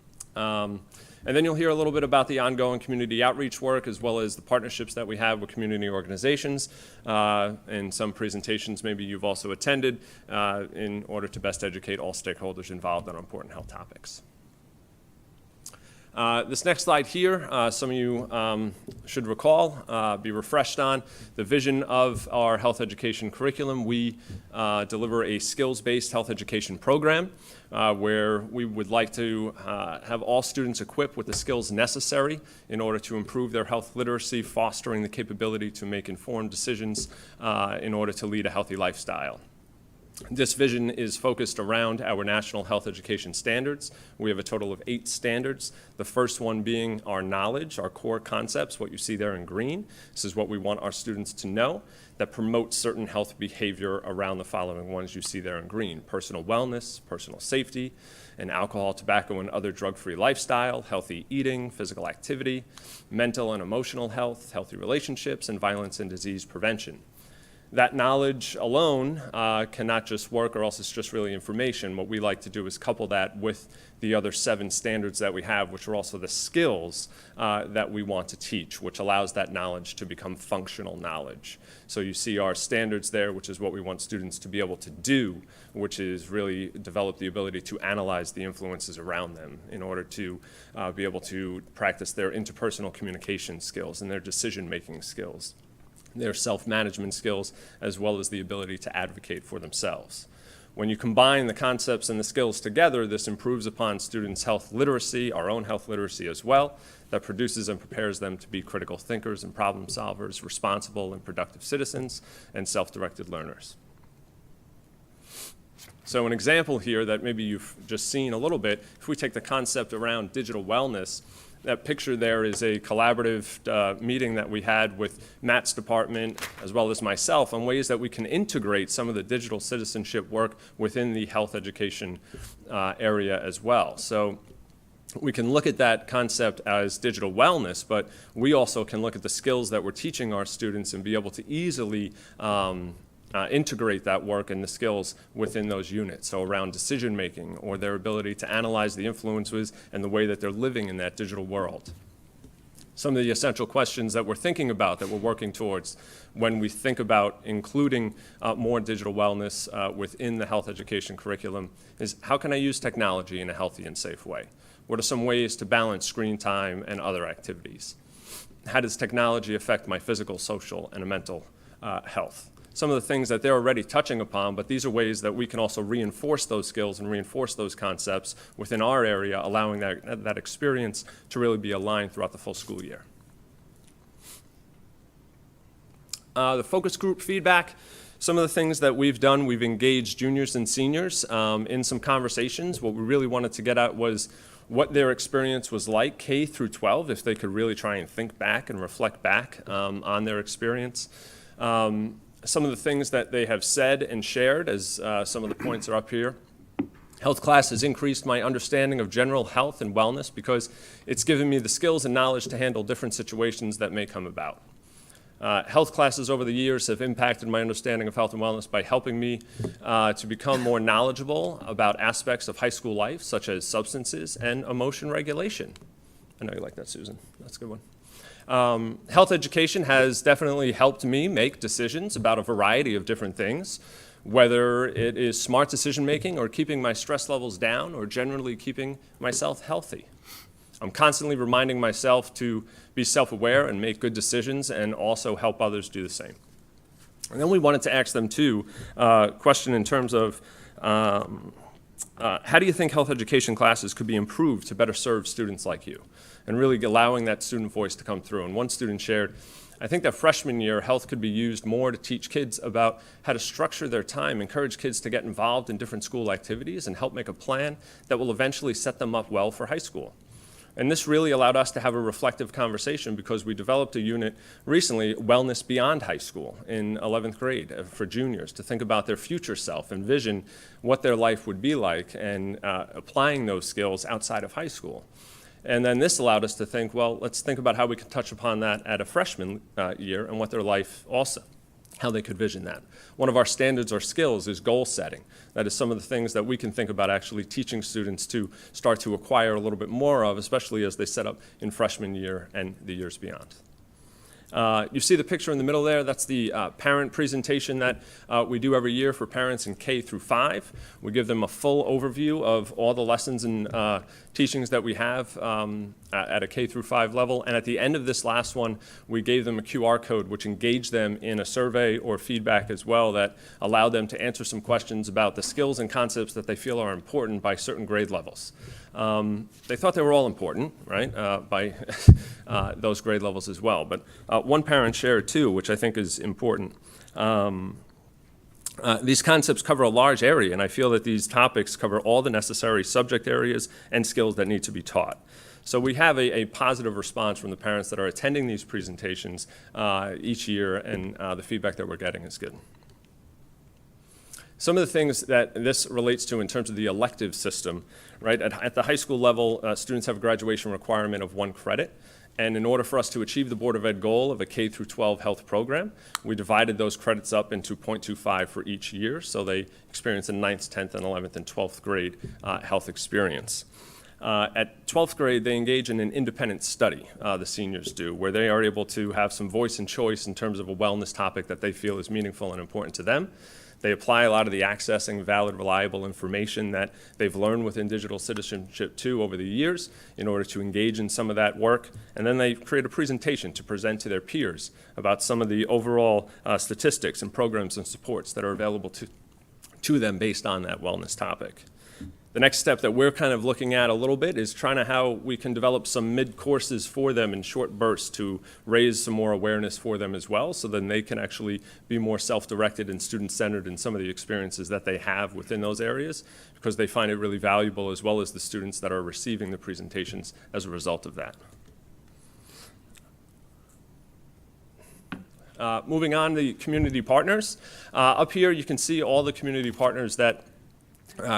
And then you'll hear a little bit about the ongoing community outreach work as well as the partnerships that we have with community organizations and some presentations maybe you've also attended in order to best educate all stakeholders involved on important health topics. This next slide here, some of you should recall, be refreshed on the vision of our health education curriculum. We deliver a skills-based health education program where we would like to have all students equipped with the skills necessary in order to improve their health literacy, fostering the capability to make informed decisions in order to lead a healthy lifestyle. This vision is focused around our national health education standards. We have a total of 8 standards. The first one being our knowledge, our core concepts, what you see there in green. This is what we want our students to know that promotes certain health behavior around the following ones you see there in green: personal wellness, personal safety, and alcohol, tobacco, and other drug-free lifestyle, healthy eating, physical activity, mental and emotional health, healthy relationships, and violence and disease prevention. That knowledge alone cannot just work, or else it's just really information. What we like to do is couple that with the other 7 standards that we have, which are also the skills that we want to teach, which allows that knowledge to become functional knowledge. So you see our standards there, which is what we want students to be able to do, which is really develop the ability to analyze the influences around them in order to be able to practice their interpersonal communication skills and their decision-making skills, their self-management skills, as well as the ability to advocate for themselves. When you combine the concepts and the skills together, this improves upon students' health literacy, our own health literacy as well, that produces and prepares them to be critical thinkers and problem solvers, responsible and productive citizens, and self-directed learners. So an example here that maybe you've just seen a little bit, if we take the concept around digital wellness, that picture there is a collaborative meeting that we had with Matt's department as well as myself on ways that we can integrate some of the digital citizenship work within the health education area as well. So we can look at that concept as digital wellness, but we also can look at the skills that we're teaching our students and be able to easily integrate that work and the skills within those units. So around decision making or their ability to analyze the influences and the way that they're living in that digital world. Some of the essential questions that we're thinking about, that we're working towards when we think about including more digital wellness within the health education curriculum is, how can I use technology in a healthy and safe way? What are some ways to balance screen time and other activities? How does technology affect my physical, social, and mental health? Some of the things that they're already touching upon, but these are ways that we can also reinforce those skills and reinforce those concepts within our area, allowing that experience to really be aligned throughout the full school year. The focus group feedback, some of the things that we've done, we've engaged juniors and seniors in some conversations. What we really wanted to get at was, what their experience was like K through 12, if they could really try and think back and reflect back on their experience. Some of the things that they have said and shared, as some of the points are up here. Health class has increased my understanding of general health and wellness because it's given me the skills and knowledge to handle different situations that may come about. Health classes over the years have impacted my understanding of health and wellness by helping me to become more knowledgeable about aspects of high school life, such as substances and emotion regulation. I know you like that, Susan. That's a good one. Health education has definitely helped me make decisions about a variety of different things, whether it is smart decision making or keeping my stress levels down or generally keeping myself healthy. I'm constantly reminding myself to be self-aware and make good decisions and also help others do the same. And then we wanted to ask them too, question in terms of how do you think health education classes could be improved to better serve students like you? And really allowing that student voice to come through. And one student shared, I think that freshman year, health could be used more to teach kids about how to structure their time, encourage kids to get involved in different school activities, and help make a plan that will eventually set them up well for high school. And this really allowed us to have a reflective conversation because we developed a unit recently, Wellness Beyond High School, in 11th grade for juniors, to think about their future self, envision what their life would be like, and applying those skills outside of high school. And then this allowed us to think, well, let's think about how we can touch upon that at a freshman year and what their life also, how they could vision that. One of our standards or skills is goal setting. That is some of the things that we can think about actually teaching students to start to acquire a little bit more of, especially as they set up in freshman year and the years beyond. You see the picture in the middle there, that's the parent presentation that we do every year for parents in K through 5. We give them a full overview of all the lessons and teachings that we have at a K through 5 level. And at the end of this last one, we gave them a QR code which engaged them in a survey or feedback as well that allowed them to answer some questions about the skills and concepts that they feel are important by certain grade levels. They thought they were all important, right, by those grade levels as well. But one parent shared too, which I think is important. These concepts cover a large area, and I feel that these topics cover all the necessary subject areas and skills that need to be taught. So we have a positive response from the parents that are attending these presentations each year, and the feedback that we're getting is good. Some of the things that this relates to in terms of the elective system, right? At the high school level, students have a graduation requirement of 1 credit. And in order for us to achieve the Board of Ed goal of a K through 12 health program, we divided those credits up into 0.25 for each year. So they experience a 9th, 10th, and 11th, and 12th grade health experience. At 12th grade, they engage in an independent study, the seniors do, where they are able to have some voice and choice in terms of a wellness topic that they feel is meaningful and important to them. They apply a lot of the accessing valid, reliable information that they've learned within digital citizenship too over the years in order to engage in some of that work. And then they create a presentation to present to their peers about some of the overall statistics and programs and supports that are available to them based on that wellness topic. The next step that we're kind of looking at a little bit is trying to how we can develop some mid-courses for them in short bursts to raise some more awareness for them as well, so then they can actually be more self-directed and student-centered in some of the experiences that they have within those areas, because they find it really valuable, as well as the students that are receiving the presentations as a result of that. Moving on, the community partners. Up here you can see all the community partners that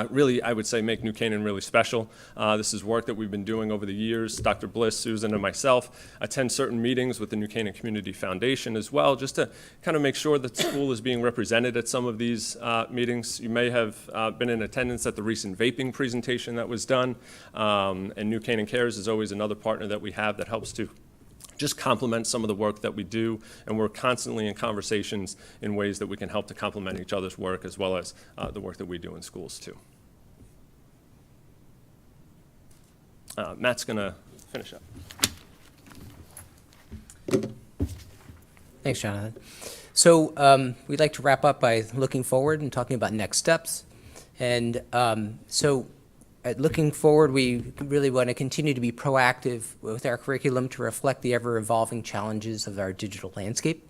really, I would say, make New Canaan really special. This is work that we've been doing over the years. Dr. Bliss, Susan, and myself attend certain meetings with the New Canaan Community Foundation as well, just to kind of make sure that the school is being represented at some of these meetings. You may have been in attendance at the recent vaping presentation that was done, and New Canaan Cares is always another partner that we have that helps to just complement some of the work that we do, and we're constantly in conversations in ways that we can help to complement each other's work, as well as the work that we do in schools too. Matt's going to finish up. Thanks, Jonathan. So we'd like to wrap up by looking forward and talking about next steps. And looking forward, we really want to continue to be proactive with our curriculum to reflect the ever-evolving challenges of our digital landscape.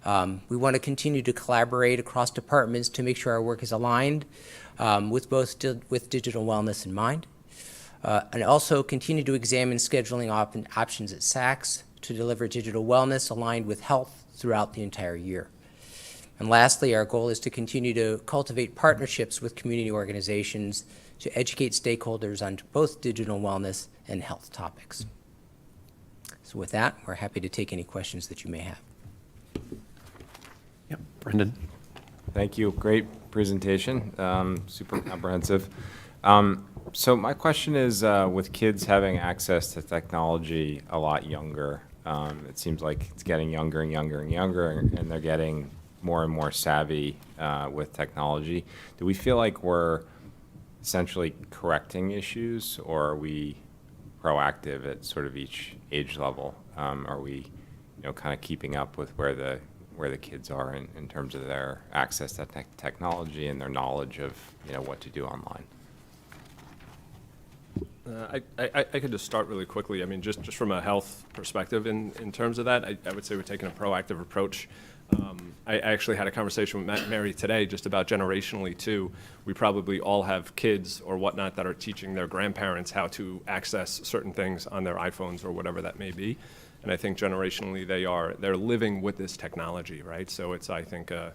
We want to continue to collaborate across departments to make sure our work is aligned with digital wellness in mind. And also continue to examine scheduling options at SACS to deliver digital wellness aligned with health throughout the entire year. And lastly, our goal is to continue to cultivate partnerships with community organizations to educate stakeholders on both digital wellness and health topics. So with that, we're happy to take any questions that you may have. Yep, Brendan? Thank you. Great presentation. Super comprehensive. So my question is, with kids having access to technology a lot younger, it seems like it's getting younger and younger and younger, and they're getting more and more savvy with technology. Do we feel like we're essentially correcting issues, or are we proactive at sort of each age level? Are we, kind of keeping up with where the kids are in terms of their access to technology and their knowledge of, what to do online? I could just start really quickly. I mean, just from a health perspective in terms of that, I would say we're taking a proactive approach. I actually had a conversation with Mary today just about generationally too. We probably all have kids or whatnot that are teaching their grandparents how to access certain things on their iPhones or whatever that may be. And I think generationally they're living with this technology, right? So it's, I think, a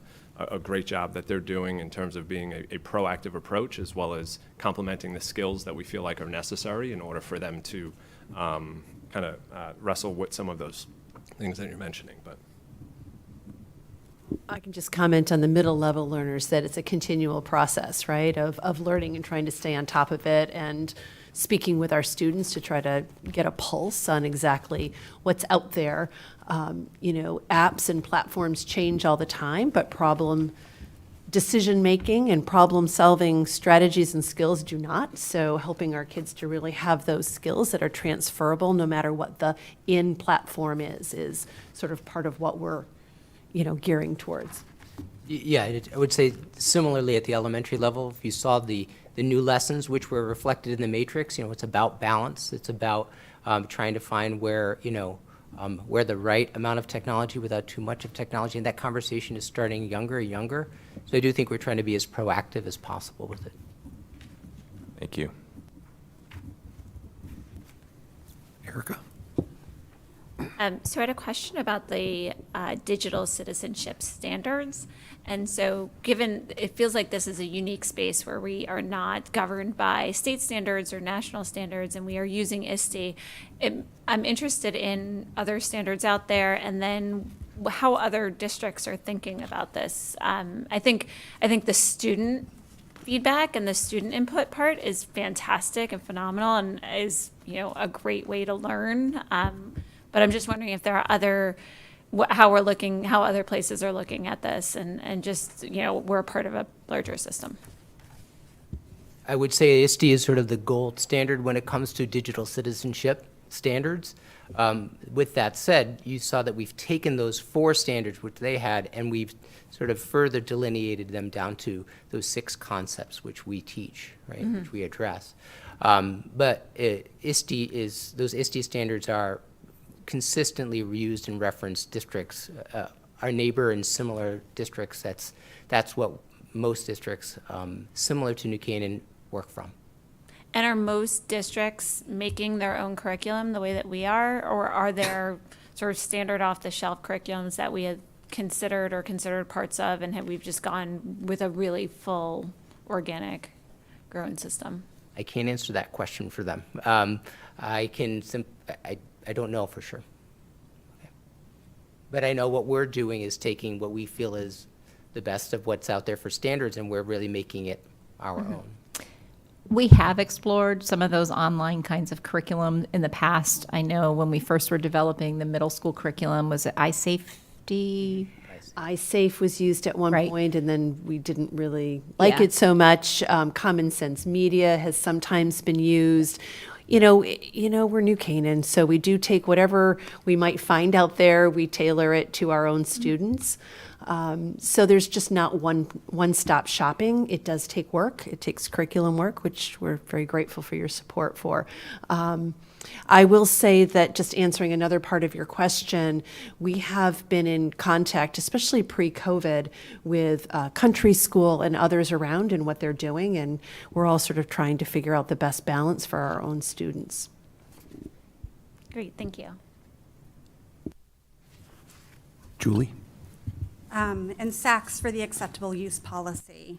great job that they're doing in terms of being a proactive approach, as well as complementing the skills that we feel like are necessary in order for them to kind of wrestle with some of those things that you're mentioning. But I can just comment on the middle level learners that it's a continual process, right, of learning and trying to stay on top of it and speaking with our students to try to get a pulse on exactly what's out there. Apps and platforms change all the time, but decision-making and problem-solving strategies and skills do not. So helping our kids to really have those skills that are transferable no matter what the in-platform is sort of part of what we're gearing towards. Yeah, I would say similarly at the elementary level, if you saw the new lessons which were reflected in the matrix, it's about balance. It's about trying to find where the right amount of technology without too much of technology, and that conversation is starting younger and younger. So I do think we're trying to be as proactive as possible with it. Thank you. Erica? So I had a question about the digital citizenship standards. And so given, it feels like this is a unique space where we are not governed by state standards or national standards, and we are using ISTE. I'm interested in other standards out there, and then how other districts are thinking about this. I think the student feedback and the student input part is fantastic and phenomenal, and is a great way to learn. But I'm just wondering if there are how other places are looking at this, and just, we're a part of a larger system. I would say ISTE is sort of the gold standard when it comes to digital citizenship standards. With that said, you saw that we've taken those 4 standards which they had, and we've sort of further delineated them down to those 6 concepts which we teach, right, which we address. But those ISTE standards are consistently used and referenced districts. Our neighbor in similar districts, that's what most districts similar to New Canaan work from. And are most districts making their own curriculum the way that we are, or are there sort of standard off-the-shelf curriculums that we had considered parts of, and we've just gone with a really full organic grown system? I can't answer that question for them. I don't know for sure. Okay. But I know what we're doing is taking what we feel is the best of what's out there for standards, and we're really making it our own. We have explored some of those online kinds of curriculum in the past. I know when we first were developing the middle school curriculum, was it iSafety? iSafe was used at one Right. point, and then we didn't really like Yeah. it so much. Common Sense Media has sometimes been used. We're New Canaan, so we do take whatever we might find out there, we tailor it to our own students. So there's just not one-stop shopping. It does take work. It takes curriculum work, which we're very grateful for your support for. I will say that, just answering another part of your question, we have been in contact, especially pre-COVID, with Country School and others around and what they're doing, and we're all sort of trying to figure out the best balance for our own students. Great, thank you. Julie? And SACS for the acceptable use policy.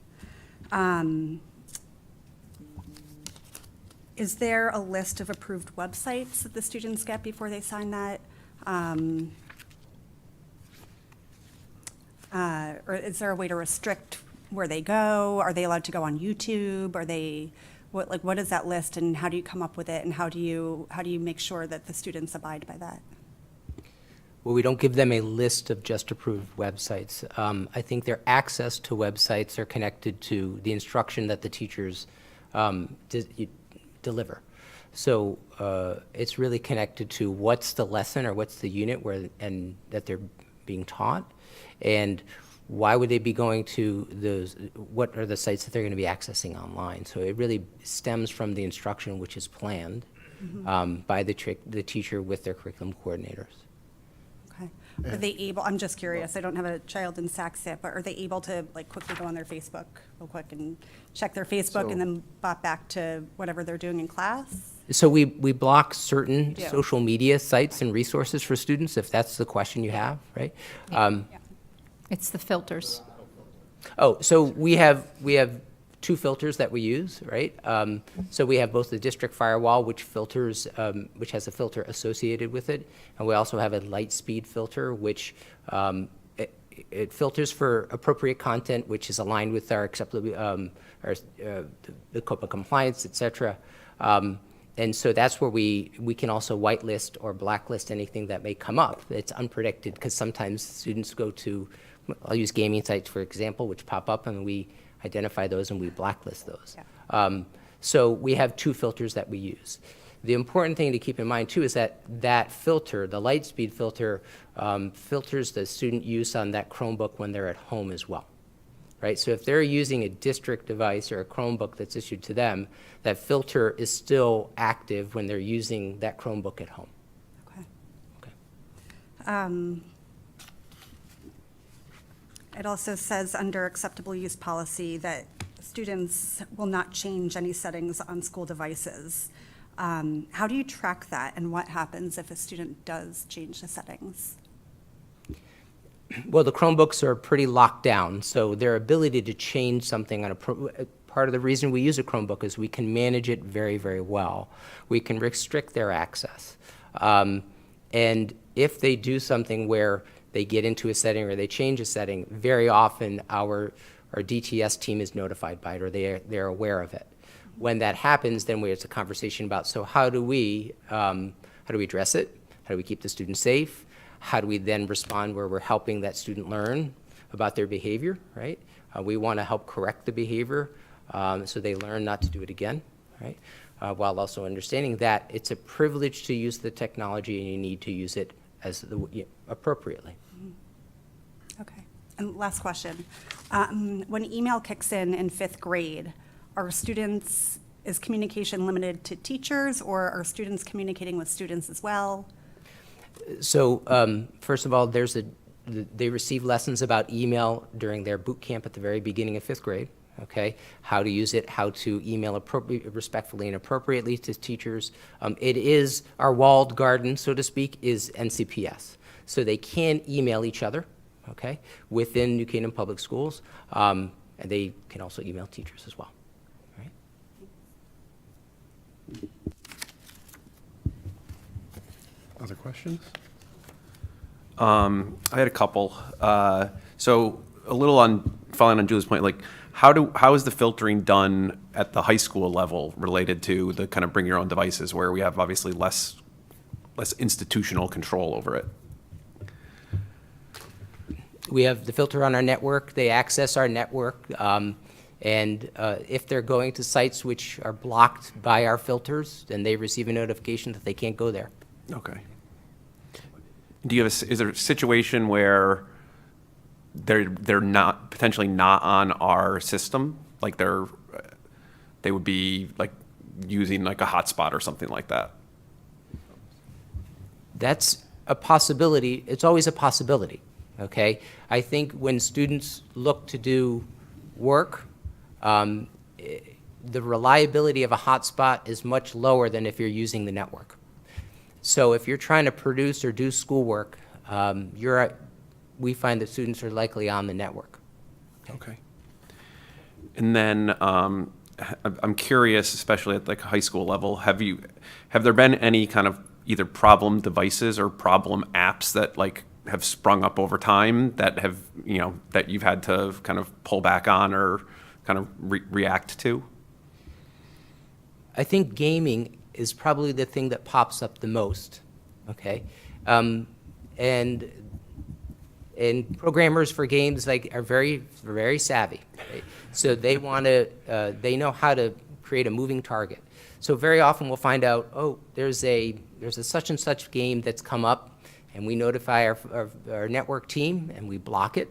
Is there a list of approved websites that the students get before they sign that? Or is there a way to restrict where they go? Are they allowed to go on YouTube? Are they, what is that list, and how do you come up with it, and how do you make sure that the students abide by that? Well, we don't give them a list of just approved websites. I think their access to websites are connected to the instruction that the teachers deliver. So it's really connected to what's the lesson or what's the unit that they're being taught, and why would they be going to those, what are the sites that they're going to be accessing online. So it really stems from the instruction which is planned by the teacher with their curriculum coordinators. Okay. Are they able, I'm just curious, I don't have a child in SACS yet, but are they able to like quickly go on their Facebook real quick and check their Facebook and then bot back to whatever they're doing in class? So we block certain Yeah. social media sites and resources for students, if that's the question you have, right? It's the filters. Oh, so we have two filters that we use, right? So we have both the district firewall, which filters, which has a filter associated with it, and we also have a light speed filter, which it filters for appropriate content, which is aligned with our acceptable, the COPA compliance, et cetera. And so that's where we can also whitelist or blacklist anything that may come up. It's unpredicted, because sometimes students go to, I'll use gaming sites, for example, which pop up, and we identify those and we blacklist those. Yeah. So we have two filters that we use. The important thing to keep in mind too is that filter, the light speed filter, filters the student use on that Chromebook when they're at home as well, right? So if they're using a district device or a Chromebook that's issued to them, that filter is still active when they're using that Chromebook at home. Okay. Okay. It also says under acceptable use policy that students will not change any settings on school devices. How do you track that, and what happens if a student does change the settings? Well, the Chromebooks are pretty locked down, so their ability to change something on part of the reason we use a Chromebook is we can manage it very, very well. We can restrict their access. And if they do something where they get into a setting or they change a setting, very often our DTS team is notified by it, or they're aware of it. When that happens, then it's a conversation about, so how do we address it? How do we keep the student safe? How do we then respond where we're helping that student learn about their behavior, right? We want to help correct the behavior so they learn not to do it again, right? While also understanding that it's a privilege to use the technology and you need to use it appropriately. Okay. And last question. When email kicks in 5th grade, is communication limited to teachers, or are students communicating with students as well? So first of all, they receive lessons about email during their boot camp at the very beginning of 5th grade, okay? How to use it, how to email respectfully and appropriately to teachers. It is, our walled garden, so to speak, is NCPS. So they can email each other, okay, within New Canaan Public Schools, and they can also email teachers as well, right? Other questions? I had a couple. So a little following on Julie's point, like how is the filtering done at the high school level related to the kind of bring your own devices, where we have obviously less institutional control over it? We have the filter on our network. They access our network. And if they're going to sites which are blocked by our filters, then they receive a notification that they can't go there. Okay. Is there a situation where they're not, potentially not on our system, like they would be like using like a hotspot or something like that. That's a possibility. It's always a possibility, okay? I think when students look to do work, the reliability of a hotspot is much lower than if you're using the network. So if you're trying to produce or do schoolwork, we find that students are likely on the network. Okay. And then I'm curious, especially at like a high school level, have there been any kind of either problem devices or problem apps that like have sprung up over time that have, that you've had to kind of pull back on or kind of react to? I think gaming is probably the thing that pops up the most, okay? And programmers for games are very, very savvy, right? So they they know how to create a moving target. So very often we'll find out, oh, there's a such and such game that's come up, and we notify our network team and we block it.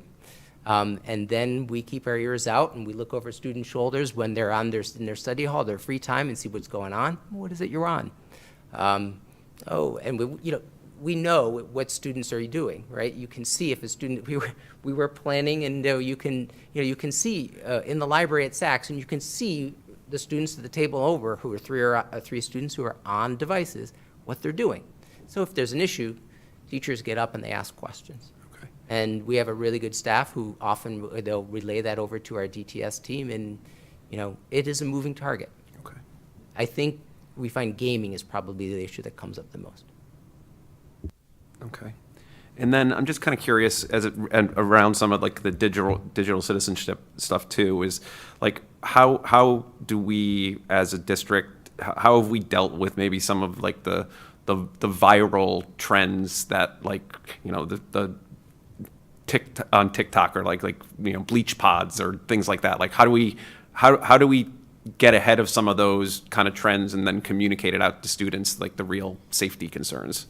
And then we keep our ears out and we look over students' shoulders when they're in their study hall, their free time, and see what's going on. What is it you're on? And we know what students are doing, right? You can see if a student, we were planning, and you can see in the library at Saks, and you can see the students at the table over who are three students who are on devices, what they're doing. So if there's an issue, teachers get up and they ask questions. Okay. And we have a really good staff who often they'll relay that over to our DTS team, and it is a moving target. Okay. I think we find gaming is probably the issue that comes up the most. Okay. And then I'm just kind of curious and around some of like the digital citizenship stuff too, is like how do we as a district, how have we dealt with maybe some of like the viral trends that like, the on TikTok or like bleach pods or things like that? Like how do we get ahead of some of those kind of trends and then communicate it out to students, like the real safety concerns?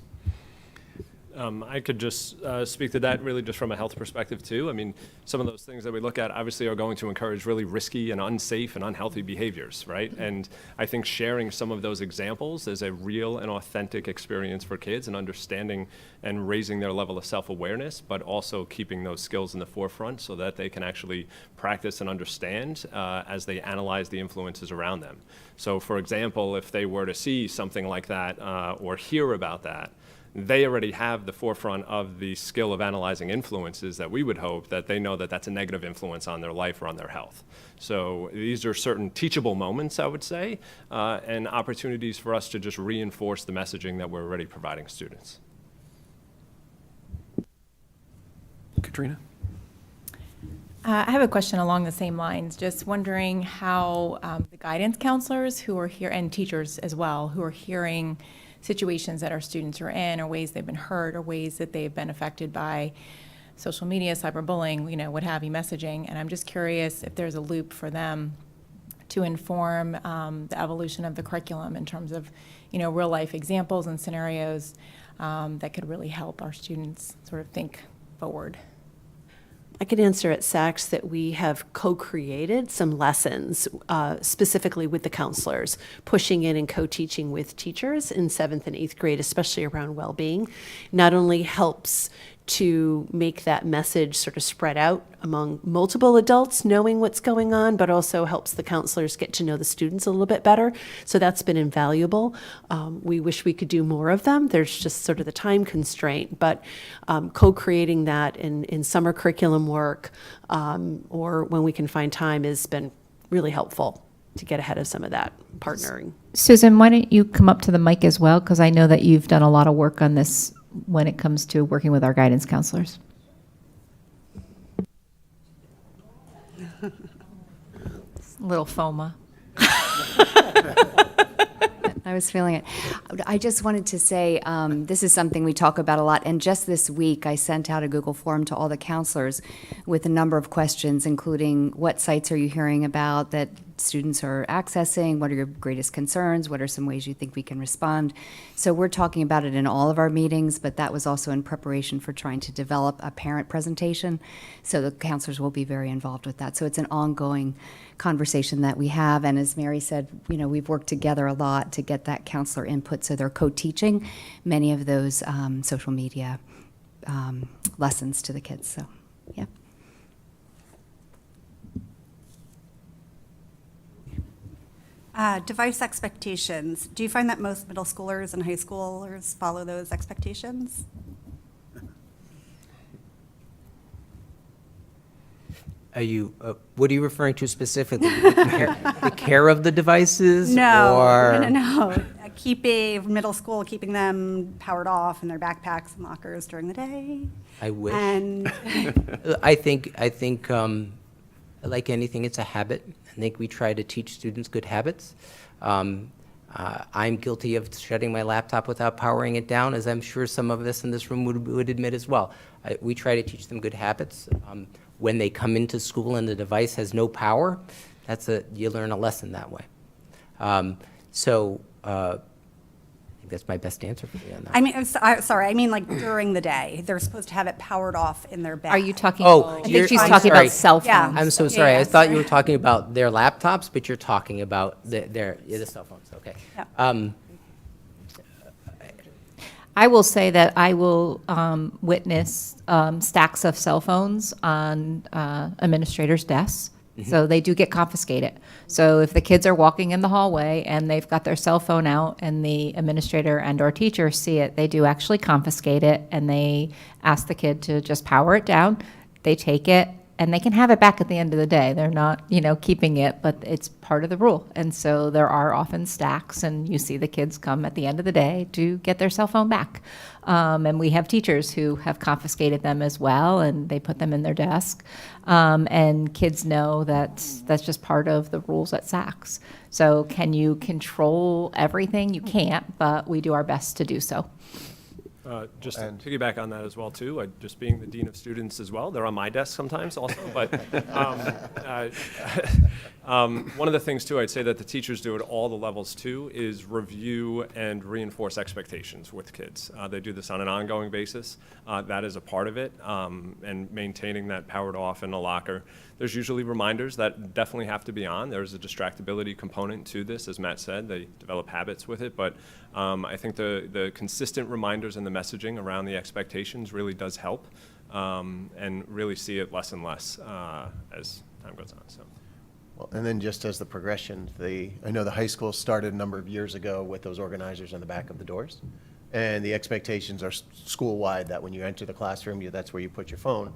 I could just speak to that really just from a health perspective too. I mean, some of those things that we look at obviously are going to encourage really risky and unsafe and unhealthy behaviors, right? And I think sharing some of those examples is a real and authentic experience for kids and understanding and raising their level of self-awareness, but also keeping those skills in the forefront so that they can actually practice and understand as they analyze the influences around them. So for example, if they were to see something like that or hear about that, they already have the forefront of the skill of analyzing influences that we would hope that they know that that's a negative influence on their life or on their health. So these are certain teachable moments, I would say, and opportunities for us to just reinforce the messaging that we're already providing students. Katrina? I have a question along the same lines. Just wondering how the guidance counselors who are here, and teachers as well, who are hearing situations that our students are in, or ways they've been hurt, or ways that they've been affected by social media, cyberbullying, what have you, messaging. And I'm just curious if there's a loop for them to inform the evolution of the curriculum in terms of, real life examples and scenarios that could really help our students sort of think forward. I can answer at Saks that we have co-created some lessons specifically with the counselors, pushing in and co-teaching with teachers in 7th and 8th grade, especially around well-being. Not only helps to make that message sort of spread out among multiple adults knowing what's going on, but also helps the counselors get to know the students a little bit better. So that's been invaluable. We wish we could do more of them. There's just sort of the time constraint, but co-creating that in summer curriculum work or when we can find time has been really helpful to get ahead of some of that partnering. Susan, why don't you come up to the mic as well? Because I know that you've done a lot of work on this when it comes to working with our guidance counselors. A little FOMA. I was feeling it. I just wanted to say, this is something we talk about a lot, and just this week, I sent out a Google form to all the counselors with a number of questions, including what sites are you hearing about that students are accessing, what are your greatest concerns, what are some ways you think we can respond. So we're talking about it in all of our meetings, but that was also in preparation for trying to develop a parent presentation. So the counselors will be very involved with that. So it's an ongoing conversation that we have, and as Mary said, we've worked together a lot to get that counselor input, so they're co-teaching many of those social media lessons to the kids, so, yeah. Device expectations. Do you find that most middle schoolers and high schoolers follow those expectations? Are you, what are you referring to specifically? The care of the devices? No, or? no. Middle school, keeping them powered off in their backpacks and lockers during the day. I wish. And I think, like anything, it's a habit. I think we try to teach students good habits. I'm guilty of shutting my laptop without powering it down, as I'm sure some of us in this room would admit as well. We try to teach them good habits. When they come into school and the device has no power, you learn a lesson that way. I think that's my best answer for you on that. I mean, sorry, I mean like during the day. They're supposed to have it powered off in their bag. Are you talking? Oh, I you're- think she's I'm talking sorry. about cell phones. Yeah. I'm so Yeah, sorry. yeah, I thought you sorry. were talking about their laptops, but you're talking about the cell phones. Okay. Yeah. I will say that I will witness stacks of cell phones on administrators' desks. So they do get confiscated. So if the kids are walking in the hallway and they've got their cell phone out and the administrator and/or teacher see it, they do actually confiscate it, and they ask the kid to just power it down. They take it, and they can have it back at the end of the day. They're not, keeping it, but it's part of the rule. And so there are often stacks, and you see the kids come at the end of the day to get their cell phone back. And we have teachers who have confiscated them as well, and they put them in their desk. And kids know that that's just part of the rules at SACS. So can you control everything? You can't, but we do our best to do so. Just to piggyback on that as well, too, just being the dean of students as well, they're on my desk sometimes also, but one of the things, too, I'd say that the teachers do at all the levels, too, is review and reinforce expectations with kids. They do this on an ongoing basis. That is a part of it, and maintaining that powered off in a locker. There's usually reminders that definitely have to be on. There's a distractibility component to this, as Matt said. They develop habits with it, but I think the consistent reminders and the messaging around the expectations really does help, and really see it less and less as time goes on. So. Well, and then just as the progression, I know the high school started a number of years ago with those organizers on the back of the doors. And the expectations are school-wide that when you enter the classroom, that's where you put your phone.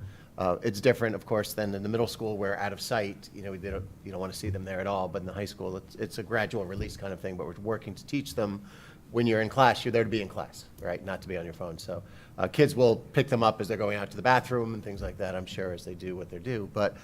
It's different, of course, than in the middle school where out of sight, you don't want to see them there at all. But in the high school, it's a gradual release kind of thing. But we're working to teach them when you're in class, you're there to be in class, right? Not to be on your phone. So kids will pick them up as they're going out to the bathroom and things like that, I'm sure, as they do what they do. But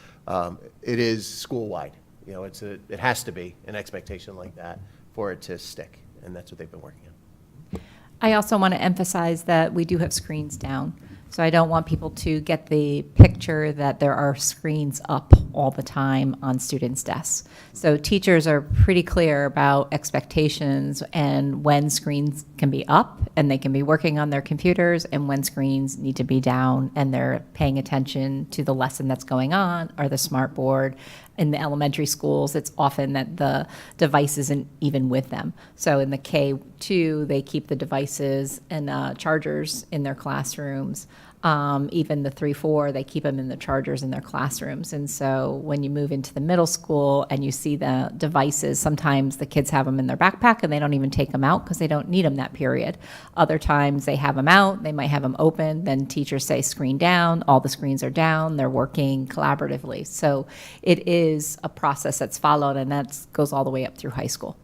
it is school-wide. It has to be an expectation like that for it to stick. And that's what they've been working on. I also want to emphasize that we do have screens down. So I don't want people to get the picture that there are screens up all the time on students' desks. So teachers are pretty clear about expectations and when screens can be up and they can be working on their computers, and when screens need to be down and they're paying attention to the lesson that's going on or the smart board. In the elementary schools, it's often that the device isn't even with them. So in the K2, they keep the devices and chargers in their classrooms. Even the 3-4, they keep them in the chargers in their classrooms. And so when you move into the middle school and you see the devices, sometimes the kids have them in their backpack and they don't even take them out because they don't need them that period. Other times they have them out, they might have them open, then teachers say screen down, all the screens are down, they're working collaboratively. So it is a process that's followed, and that goes all the way up through high school.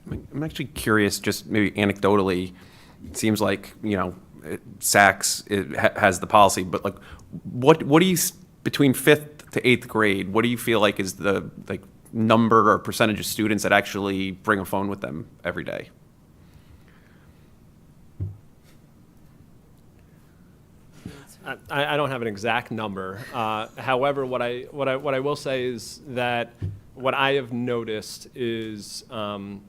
I'm actually curious, just maybe anecdotally, it seems like, SACS has the policy, but like, what do you, between 5th to 8th grade, what do you feel like is the number or percentage of students that actually bring a phone with them every day? I don't have an exact number. However, what I will say is that what I have noticed is 5th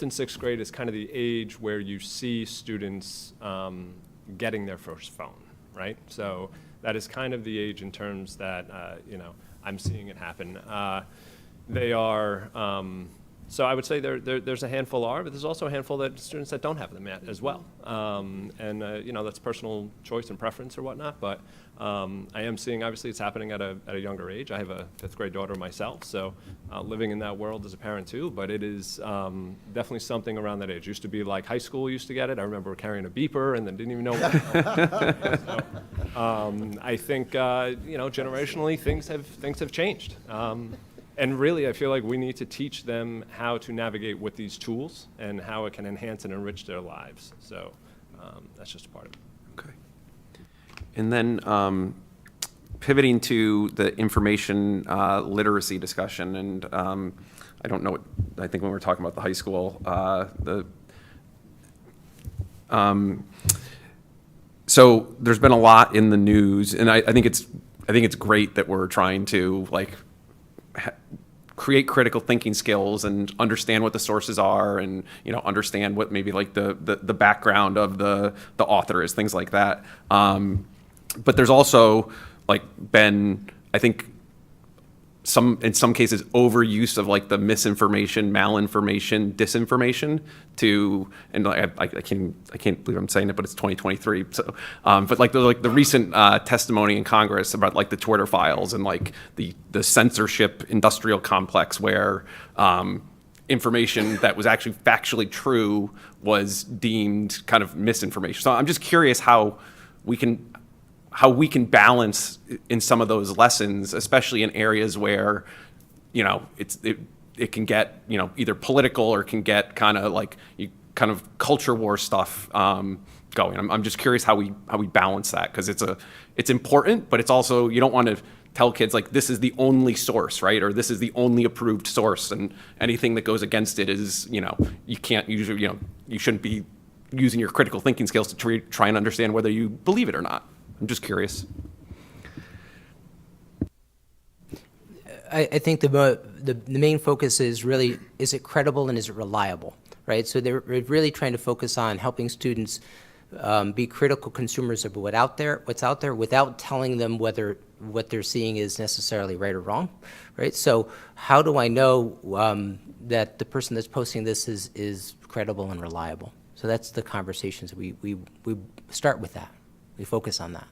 and 6th grade is kind of the age where you see students getting their first phone, right? So that is kind of the age in terms that, I'm seeing it happen. They are, so I would say there's a handful are, but there's also a handful that students that don't have them yet as well. That's personal choice and preference or whatnot, but I am seeing, obviously it's happening at a younger age. I have a 5th grade daughter myself, so living in that world as a parent too, but it is definitely something around that age. Used to be like high school used to get it. I remember carrying a beeper and then didn't even know what. So, I think, generationally things have changed. And really, I feel like we need to teach them how to navigate with these tools and how it can enhance and enrich their lives. So that's just a part of it. Okay. And then pivoting to the information literacy discussion, and I don't know what, I think when we were talking about the high school, so there's been a lot in the news, and I think it's great that we're trying to create critical thinking skills and understand what the sources are, and understand what maybe the background of the author is, things like that. But there's also been, I think, in some cases, overuse of the misinformation, malinformation, disinformation and I can't believe I'm saying it, but it's 2023. So, but the recent testimony in Congress about the Twitter files and the censorship industrial complex where information that was actually factually true was deemed kind of misinformation. So I'm just curious how we can balance in some of those lessons, especially in areas where, it can get, either political or can get kind of culture war stuff going. I'm just curious how we balance that, because it's important, but it's also, you don't want to tell kids this is the only source, right? Or this is the only approved source, and anything that goes against it is, you can't usually, you shouldn't be using your critical thinking skills to try and understand whether you believe it or not. I'm just curious. I think the main focus is really, is it credible and is it reliable, right? So they're really trying to focus on helping students be critical consumers of what's out there, without telling them whether what they're seeing is necessarily right or wrong, right? So how do I know that the person that's posting this is credible and reliable? So that's the conversations we start with that. We focus on that.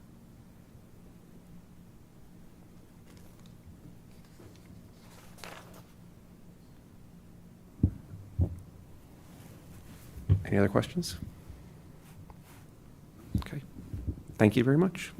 Any other questions? Okay. Thank you very much.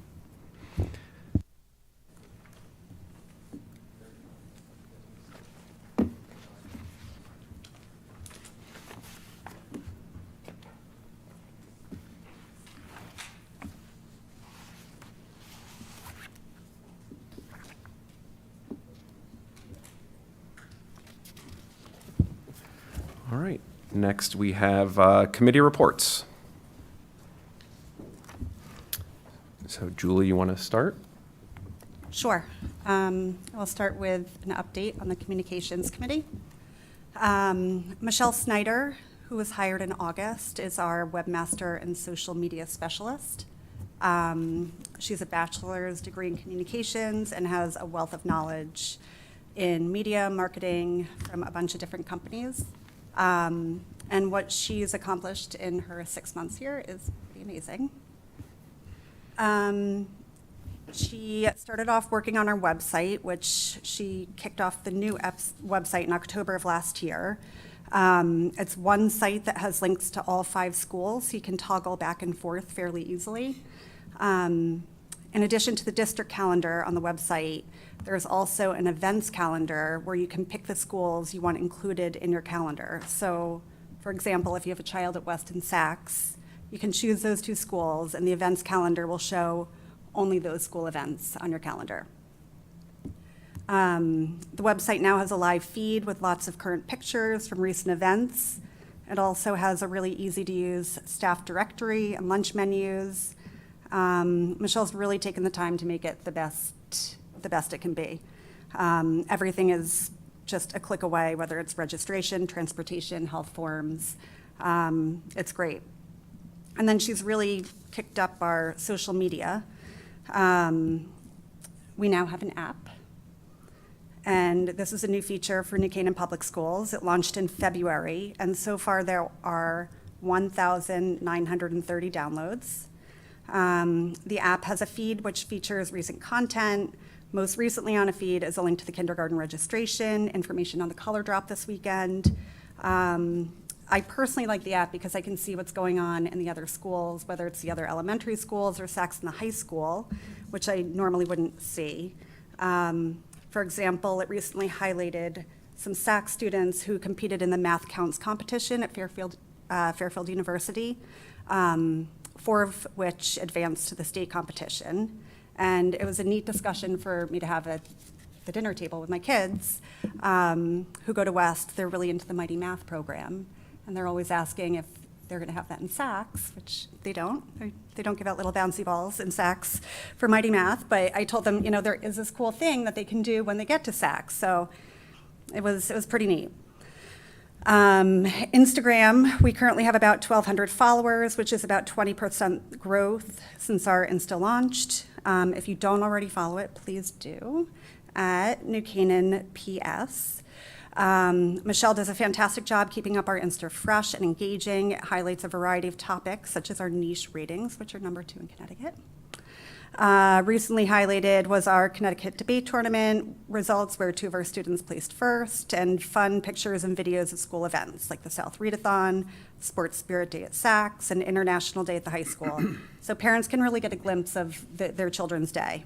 All right. Next, we have committee reports. So, Julie, you want to start? Sure. I'll start with an update on the Communications Committee. Michelle Snyder, who was hired in August, is our webmaster and social media specialist. She's a bachelor's degree in communications and has a wealth of knowledge in media, marketing from a bunch of different companies. And what she's accomplished in her 6 months here is pretty amazing. She started off working on our website, which she kicked off the new website in October of last year. It's one site that has links to all 5 schools, so you can toggle back and forth fairly easily. In addition to the district calendar on the website, there's also an events calendar where you can pick the schools you want included in your calendar. So, for example, if you have a child at Weston Sachs, you can choose those 2 schools, and the events calendar will show only those school events on your calendar. The website now has a live feed with lots of current pictures from recent events. It also has a really easy-to-use staff directory and lunch menus. Michelle's really taken the time to make it the best it can be. Everything is just a click away, whether it's registration, transportation, health forms. It's great. And then she's really kicked up our social media. We now have an app. And this is a new feature for New Canaan Public Schools. It launched in February, and so far there are 1,930 downloads. The app has a feed which features recent content. Most recently on a feed is a link to the kindergarten registration, information on the color drop this weekend. I personally like the app because I can see what's going on in the other schools, whether it's the other elementary schools or Saxon High School, which I normally wouldn't see. For example, it recently highlighted some SAC students who competed in the math counts competition at Fairfield University, 4 of which advanced to the state competition. And it was a neat discussion for me to have at the dinner table with my kids who go to West. They're really into the Mighty Math program, and they're always asking if they're going to have that in Saks, which they don't. They don't give out little bouncy balls in Saks for Mighty Math, but I told them, there is this cool thing that they can do when they get to Saks. So it was pretty neat. Instagram, we currently have about 1,200 followers, which is about 20% growth since our Insta launched. If you don't already follow it, please do, at New Canaan PS. Michelle does a fantastic job keeping up our Insta fresh and engaging. It highlights a variety of topics, such as our niche ratings, which are number 2 in Connecticut. Recently highlighted was our Connecticut debate tournament results, where 2 of our students placed first, and fun pictures and videos of school events, like the South Readathon, Sports Spirit Day at Saks, and International Day at the high school. So parents can really get a glimpse of their children's day.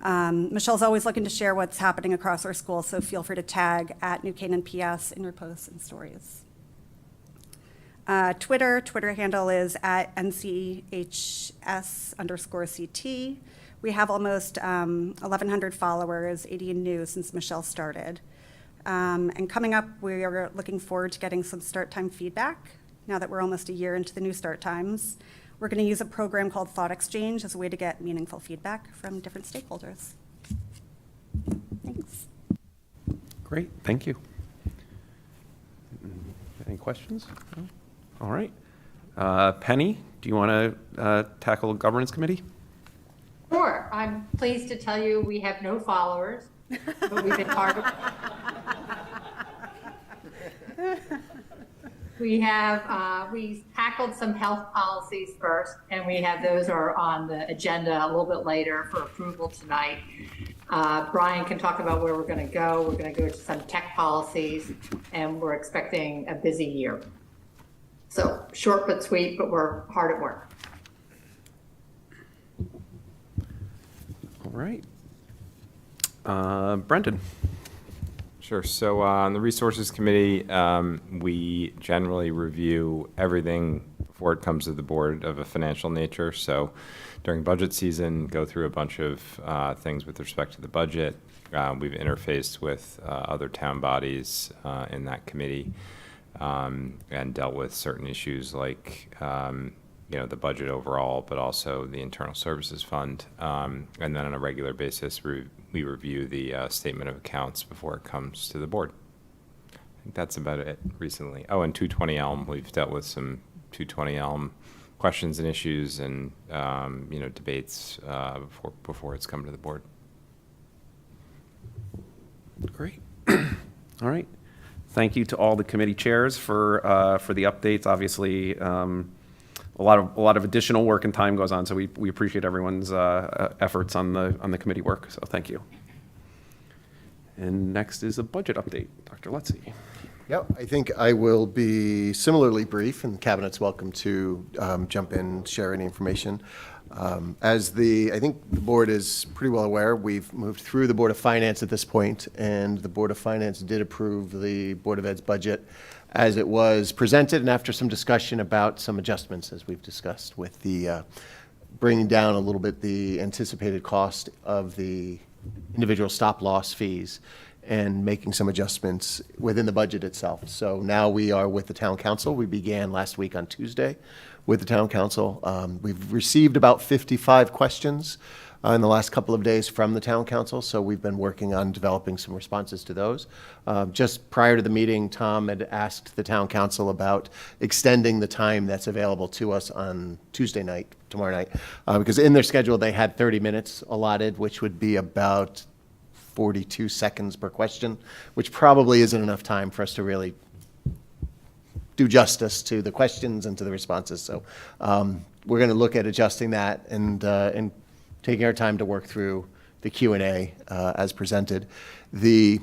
Michelle's always looking to share what's happening across our school, so feel free to tag at New Canaan PS in your posts and stories. Twitter handle is at NCHS_CT. We have almost 1,100 followers, 80 new since Michelle started. And coming up, we are looking forward to getting some start time feedback now that we're almost a year into the new start times. We're going to use a program called Thought Exchange as a way to get meaningful feedback from different stakeholders. Thanks. Great, thank you. Any questions? No? All right. Penny, do you want to tackle governance committee? Sure. I'm pleased to tell you we have no followers, but we've been targeted. We tackled some health policies first, and we have those are on the agenda a little bit later for approval tonight. Brian can talk about where we're going to go. We're going to go to some tech policies, and we're expecting a busy year. So short but sweet, but we're hard at work. All right. Brendan. Sure. So on the Resources Committee, we generally review everything before it comes to the board of a financial nature. So during budget season, go through a bunch of things with respect to the budget. We've interfaced with other town bodies in that committee and dealt with certain issues like the budget overall, but also the Internal Services Fund. And then on a regular basis, we review the statement of accounts before it comes to the board. I think that's about it recently. Oh, and 220 Elm, we've dealt with some 220 Elm questions and issues and debates before it's come to the board. Great. All right. Thank you to all the committee chairs for the updates. Obviously, a lot of additional work and time goes on, so we appreciate everyone's efforts on the committee work. So thank you. And next is a budget update, Dr. Lutzy. Yep, I think I will be similarly brief, and the Cabinet's welcome to jump in, share any information. I think the board is pretty well aware, we've moved through the Board of Finance at this point, and the Board of Finance did approve the Board of Ed's budget as it was presented, and after some discussion about some adjustments, as we've discussed, with the bringing down a little bit the anticipated cost of the individual stop-loss fees and making some adjustments within the budget itself. So now we are with the town council. We began last week on Tuesday with the town council. We've received about 55 questions in the last couple of days from the town council, so we've been working on developing some responses to those. Just prior to the meeting, Tom had asked the town council about extending the time that's available to us on Tuesday night, tomorrow night, because in their schedule, they had 30 minutes allotted, which would be about 42 seconds per question, which probably isn't enough time for us to really do justice to the questions and to the responses. So we're going to look at adjusting that and taking our time to work through the Q&A as presented. The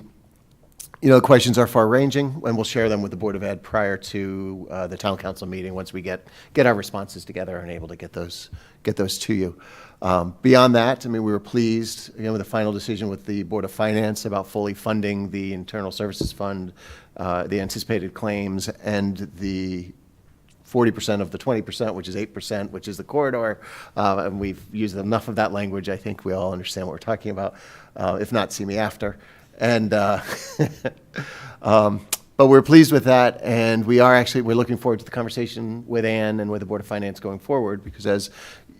questions are far-ranging, and we'll share them with the Board of Ed prior to the town council meeting once we get our responses together and able to get those to you. Beyond that, I mean, we were pleased, with the final decision with the Board of Finance about fully funding the Internal Services Fund, the anticipated claims, and the 40% of the 20%, which is 8%, which is the corridor. And we've used enough of that language. I think we all understand what we're talking about. If not, see me after. And but we're pleased with that, and we're looking forward to the conversation with Ann and with the Board of Finance going forward, because as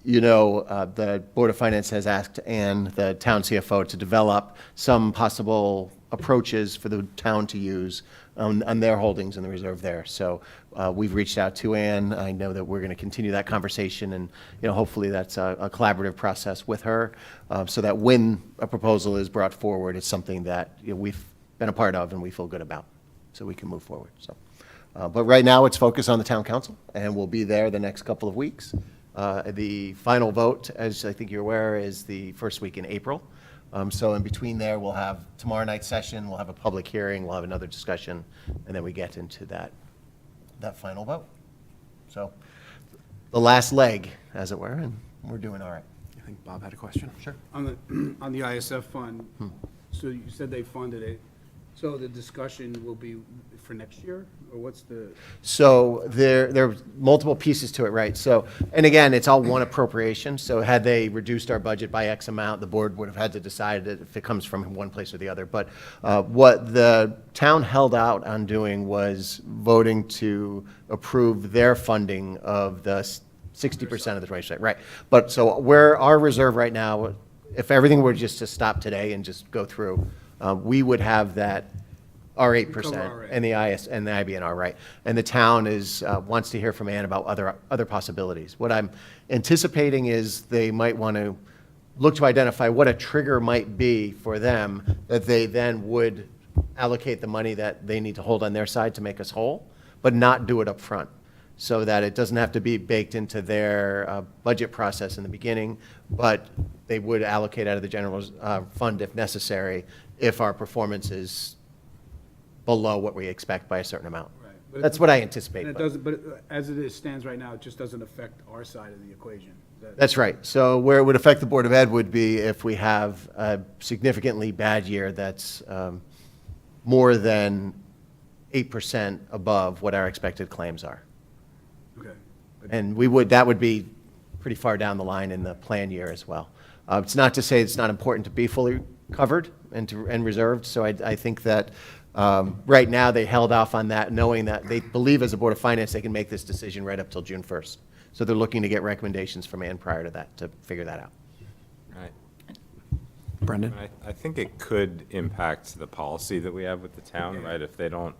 you know, the Board of Finance has asked Ann, the town CFO, to develop some possible approaches for the town to use on their holdings in the reserve there. So we've reached out to Ann. I know that we're going to continue that conversation, and hopefully that's a collaborative process with her, so that when a proposal is brought forward, it's something that we've been a part of and we feel good about, so we can move forward. So, but right now it's focused on the town council, and we'll be there the next couple of weeks. The final vote, as I think you're aware, is the first week in April. So in between there, we'll have tomorrow night's session, we'll have a public hearing, we'll have another discussion, and then we get into that final vote. So the last leg, as it were, and we're doing all right. I think Bob had a question. Sure. On the ISF fund, so you said they funded it, so the discussion will be for next year, or what's the? So there are multiple pieces to it, right? So, and again, it's all one appropriation. So had they reduced our budget by X amount, the board would have had to decide if it comes from one place or the other. But what the town held out on doing was voting to approve their funding of the 60% of the trash site, right? But so where our reserve right now, if everything were just to stop today and just go through, we would have that our 8% and the and the IBNR, right? And the town wants to hear from Ann about other possibilities. What I'm anticipating is they might want to look to identify what a trigger might be for them, that they then would allocate the money that they need to hold on their side to make us whole, but not do it up front, so that it doesn't have to be baked into their budget process in the beginning, but they would allocate out of the general fund if necessary, if our performance is below what we expect by a certain amount. Right. But That's what I anticipate. And it but- doesn't, but as it stands right now, it just doesn't affect our side of the equation. That's right. So where it would affect the Board of Ed would be if we have a significantly bad year that's more than 8% above what our expected claims are. Okay. And that would be pretty far down the line in the plan year as well. It's not to say it's not important to be fully covered and reserved. So I think that right now they held off on that, knowing that they believe as a Board of Finance they can make this decision right up till June 1st. So they're looking to get recommendations from Ann prior to that to figure that out. Right. Brendan? I think it could impact the policy that we have with the town, right? If they don't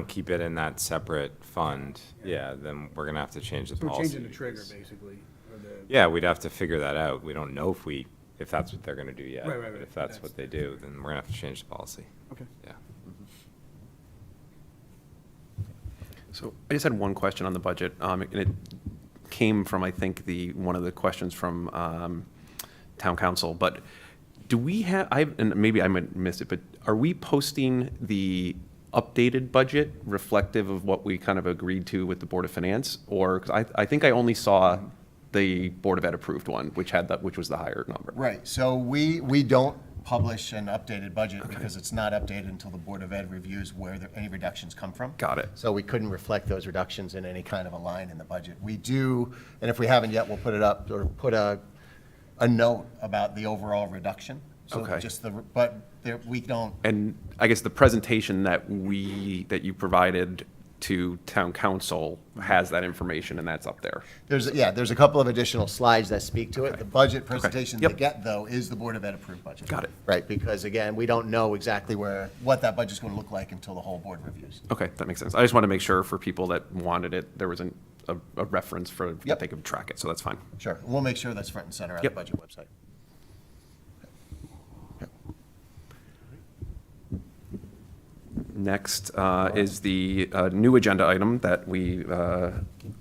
keep it in that separate fund, then we're gonna have to change the So we're policy. changing the trigger, because- basically. Or the, Yeah, we'd have to figure that out. We don't know if that's what they're gonna do yet. Right, right, But right. if that's what they do, then we're gonna have to change the policy. Okay. Yeah. So I just had one question on the budget, and it came from, I think, one of the questions from town council. But do we have, and maybe I might miss it, but are we posting the updated budget reflective of what we kind of agreed to with the Board of Finance? Or, 'cause I think I only saw the Board of Ed approved one, which was the higher number. Right. So we don't publish an updated budget because it's not updated until the Board of Ed reviews where any reductions come from. Got it. So we couldn't reflect those reductions in any kind of a line in the budget. We do, and if we haven't yet, we'll put it up or put a note about the overall reduction So Okay. just but there, we don't, And I guess the presentation that you provided to town council has that information, and that's up there. there's a couple of additional slides that speak to it. Okay. The budget presentation they Yep. get, though, is the Board of Ed approved budget. Got it. Right, because again, we don't know exactly what that budget's going to look like until the whole board reviews. Okay, that makes sense. I just want to make sure for people that wanted it, there was a reference for, that Yep. they could track it, so that's fine. Sure, we'll make sure that's front and center on the Yep. budget website. Next is the new agenda item that we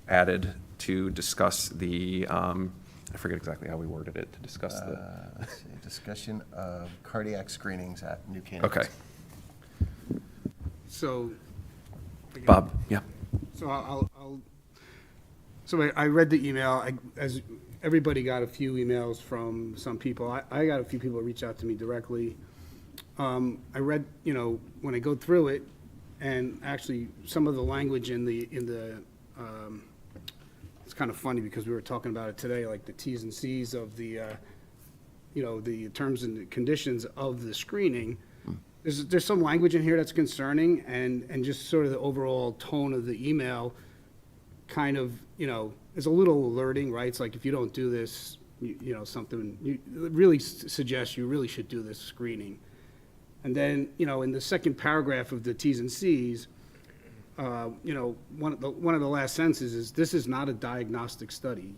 added to discuss the, I forget exactly how we worded it, to discuss the, Let's see, discussion of cardiac screenings at New Canaan. okay. So. Bob, yeah. So I read the email, as everybody got a few emails from some people. I got a few people reach out to me directly. I read, when I go through it, and actually some of the language in the it's kind of funny because we were talking about it today, like the T's and C's of the, the terms and conditions of the screening. There's some language in here that's concerning, and just sort of the overall tone of the email kind of, is a little alerting, right? It's like if you don't do this, something, it really suggests you really should do this screening. And then, in the second paragraph of the T's and C's, one of the last sentences is, this is not a diagnostic study,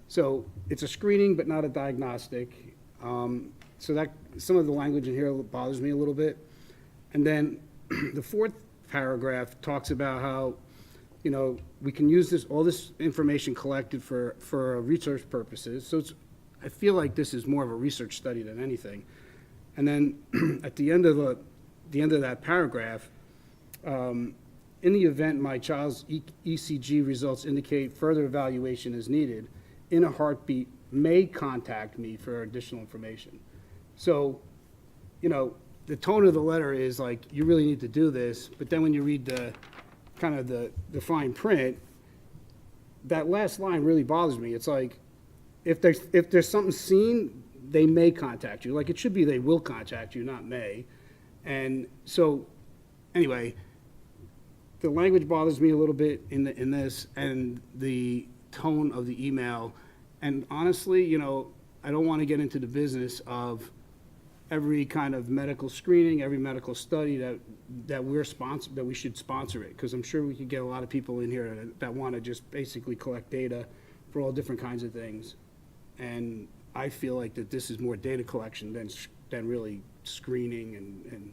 So it's a screening, but not a diagnostic. So that, some of the language in here bothers me a little bit. And then the fourth paragraph talks about how, we can use all this information collected for research purposes. So I feel like this is more of a research study than anything. And then at the end of that paragraph, in the event my child's ECG results indicate further evaluation is needed, in a heartbeat may contact me for additional information. So, the tone of the letter is like, you really need to do this, but then when you read the fine print, that last line really bothers me. It's like, if there's something seen, they may contact you. Like, it should be they will contact you, not may. And so, anyway, the language bothers me a little bit in this, and the tone of the email. And honestly, I don't want to get into the business of every kind of medical screening, every medical study that we should sponsor it, because I'm sure we could get a lot of people in here that want to just basically collect data for all different kinds of things. And I feel like that this is more data collection than really screening, and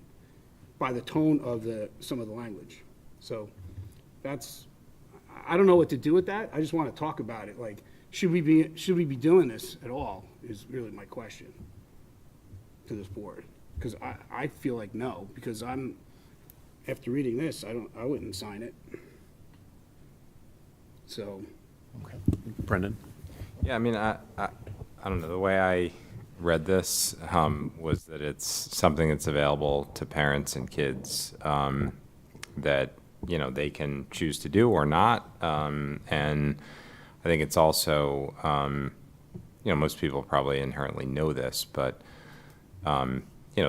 by the tone of some of the language. So I don't know what to do with that. I just want to talk about it. Like, should we be doing this at all is really my question to this board. Because I feel like no, because after reading this, I wouldn't sign it. So. Brendan? Yeah, I mean, I don't know, the way I read this was that it's something that's available to parents and kids that, they can choose to do or not. And I think it's also, most people probably inherently know this, but,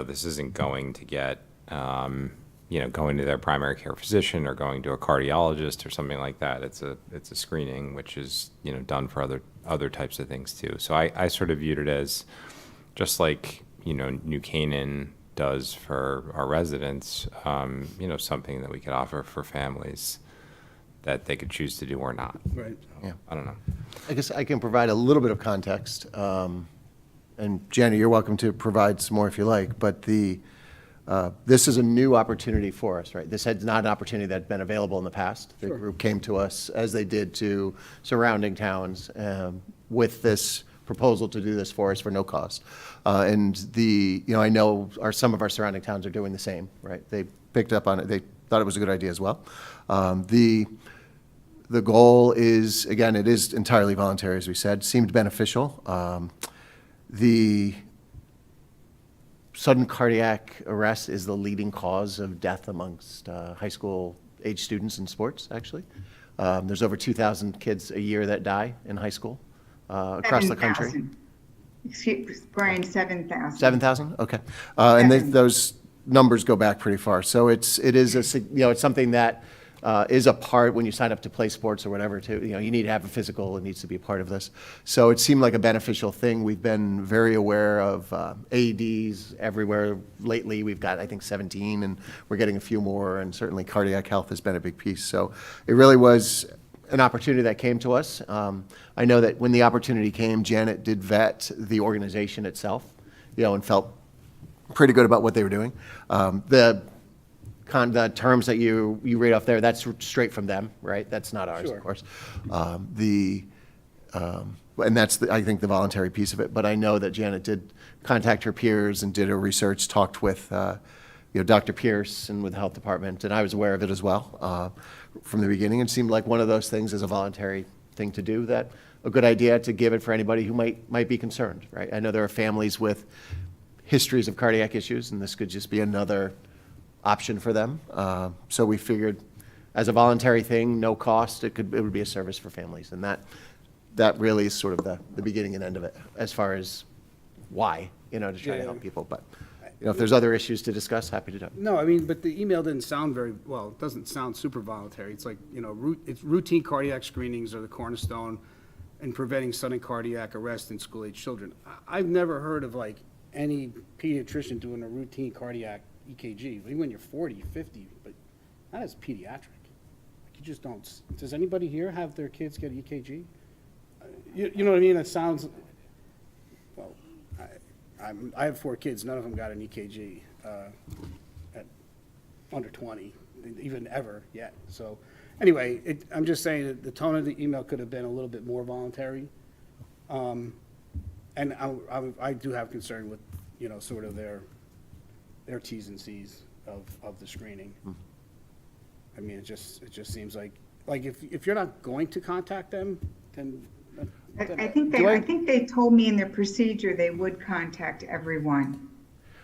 this isn't going to get, going to their primary care physician or going to a cardiologist or something like that. It's a screening, which is, done for other types of things too. So I sort of viewed it as just like, New Canaan does for our residents, something that we could offer for families that they could choose to do or not. Right. Yeah. I don't know. I guess I can provide a little bit of context, and Jenny, you're welcome to provide some more if you like, but this is a new opportunity for us, right? This is not an opportunity that had been available in the past. The Sure. group came to us, as they did to surrounding towns, with this proposal to do this for us for no cost. And I know some of our surrounding towns are doing the same, right? They picked up on it. They thought it was a good idea as well. The goal is, again, it is entirely voluntary, as we said, seemed beneficial. The sudden cardiac arrest is the leading cause of death amongst high school age students in sports, actually. There's over 2,000 kids a year that die in high school across the country. 7,000. Brian, 7,000. 7,000? Okay. And those numbers go back pretty far. So it is it's something that is a part when you sign up to play sports or whatever, too. You need to have a physical. It needs to be a part of this. So it seemed like a beneficial thing. We've been very aware of AEDs everywhere lately. We've got, I think, 17, and we're getting a few more, and certainly cardiac health has been a big piece. So it really was an opportunity that came to us. I know that when the opportunity came, Janet did vet the organization itself, and felt pretty good about what they were doing. The terms that you read off there, that's straight from them, right? That's not ours, Sure. of course. And that's, I think, the voluntary piece of it. But I know that Janet did contact her peers and did her research, talked with Dr. Pierce and with the health department, and I was aware of it as well from the beginning. It seemed like one of those things is a voluntary thing to do, that a good idea to give it for anybody who might be concerned, right? I know there are families with histories of cardiac issues, and this could just be another option for them. So we figured, as a voluntary thing, no cost, it would be a service for families, and that really is sort of the beginning and end of it, as far as why, to try to help people. But if there's other issues to discuss, happy to do it. No, I mean, but the email didn't sound very, well, it doesn't sound super voluntary. It's like, it's routine cardiac screenings are the cornerstone in preventing sudden cardiac arrest in school-age children. I've never heard of like any pediatrician doing a routine cardiac EKG, even when you're 40, 50, but not as pediatric. Like, you just don't, does anybody here have their kids get EKG? You know what I mean? It sounds, well, I have 4 kids, none of them got an EKG at under 20, even ever yet. So anyway, I'm just saying that the tone of the email could have been a little bit more voluntary. And I do have concern with, sort of their T's and C's of the screening. I mean, it just seems like if you're not going to contact them, then I think they told me in their procedure they would contact everyone.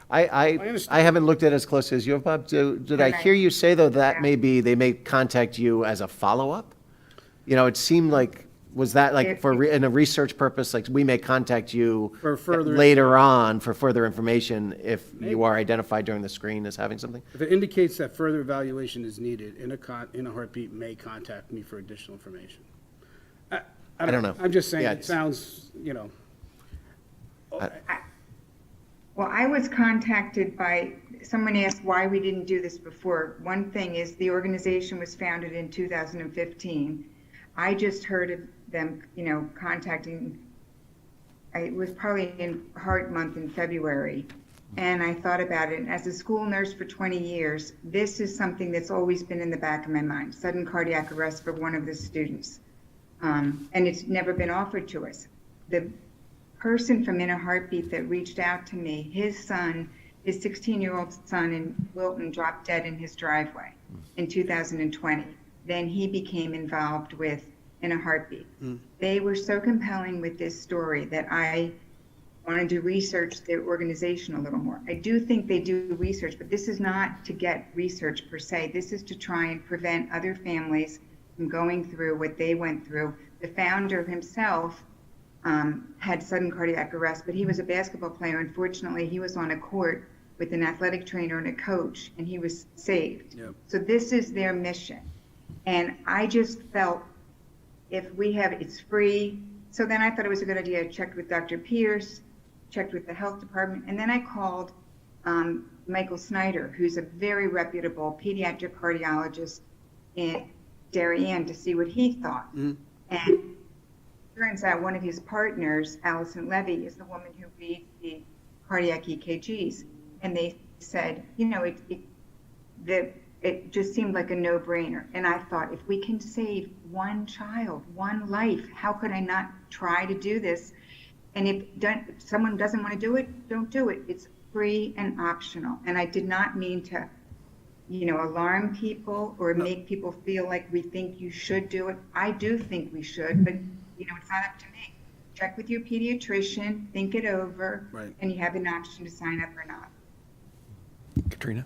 I haven't looked at it as closely as you have, Bob. Did I hear you say, though, that maybe they may contact you as a follow-up? It seemed like, was that like in a research purpose, like we may contact you For further later on for further information if you are identified during the screen as having something? If it indicates that further evaluation is needed, In a Heartbeat may contact me for additional information. I don't know. I'm just saying, it sounds, Well, I was contacted by, someone asked why we didn't do this before. One thing is the organization was founded in 2015. I just heard of them, contacting, it was probably in Heart Month in February. And I thought about it. And as a school nurse for 20 years, this is something that's always been in the back of my mind, sudden cardiac arrest for one of the students. And it's never been offered to us. The person from In a Heartbeat that reached out to me, his 16-year-old son in Wilton dropped dead in his driveway in 2020. Then he became involved with In a Heartbeat. They were so compelling with this story that I wanted to research their organization a little more. I do think they do research, but this is not to get research per se. This is to try and prevent other families from going through what they went through. The founder himself had sudden cardiac arrest, but he was a basketball player. Unfortunately, he was on a court with an athletic trainer and a coach, and he was saved. Yep. So this is their mission. And I just felt if we have, it's free. So then I thought it was a good idea. I checked with Dr. Pierce, checked with the health department, and then I called Michael Snyder, who's a very reputable pediatric cardiologist in Darien, to see what he thought. And turns out one of his partners, Allison Levy, is the woman who reads the cardiac EKGs. And they said, it just seemed like a no-brainer. And I thought, if we can save one child, one life, how could I not try to do this? And if someone doesn't want to do it, don't do it. It's free and optional. And I did not mean to alarm people or make people feel like we think you should do it. I do think we should, but it's not up to me. Check with your pediatrician, think it over, Right. And you have an option to sign up or not. Katrina?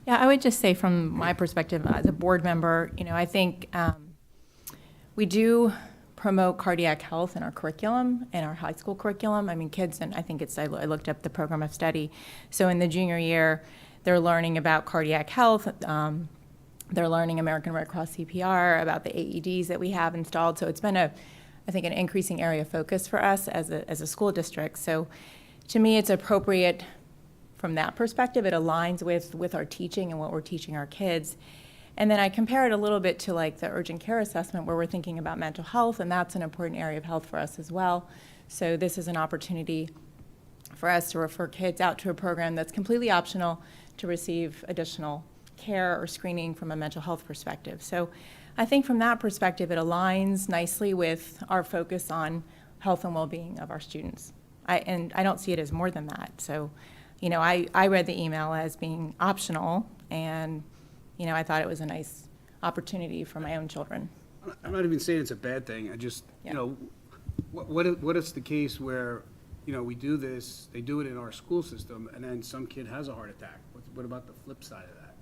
Yeah, I would just say from my perspective as a board member, I think we do promote cardiac health in our curriculum, in our high school curriculum. I mean, kids, and I think I looked up the program of study. So in the junior year, they're learning about cardiac health. They're learning American Red Cross CPR, about the AEDs that we have installed. So it's been I think, an increasing area of focus for us as a school district. So to me, it's appropriate from that perspective. It aligns with our teaching and what we're teaching our kids. And then I compare it a little bit to like the urgent care assessment where we're thinking about mental health, and that's an important area of health for us as well. So this is an opportunity for us to refer kids out to a program that's completely optional to receive additional care or screening from a mental health perspective. So I think from that perspective, it aligns nicely with our focus on health and well-being of our students. And I don't see it as more than that. So, you know, I read the email as being optional, and, you know, I thought it was a nice opportunity for my own children. I'm not even saying it's a bad thing. I just, Yeah. you know, what is the case where, you know, we do this, they do it in our school system, and then some kid has a heart attack? What about the flip side of that?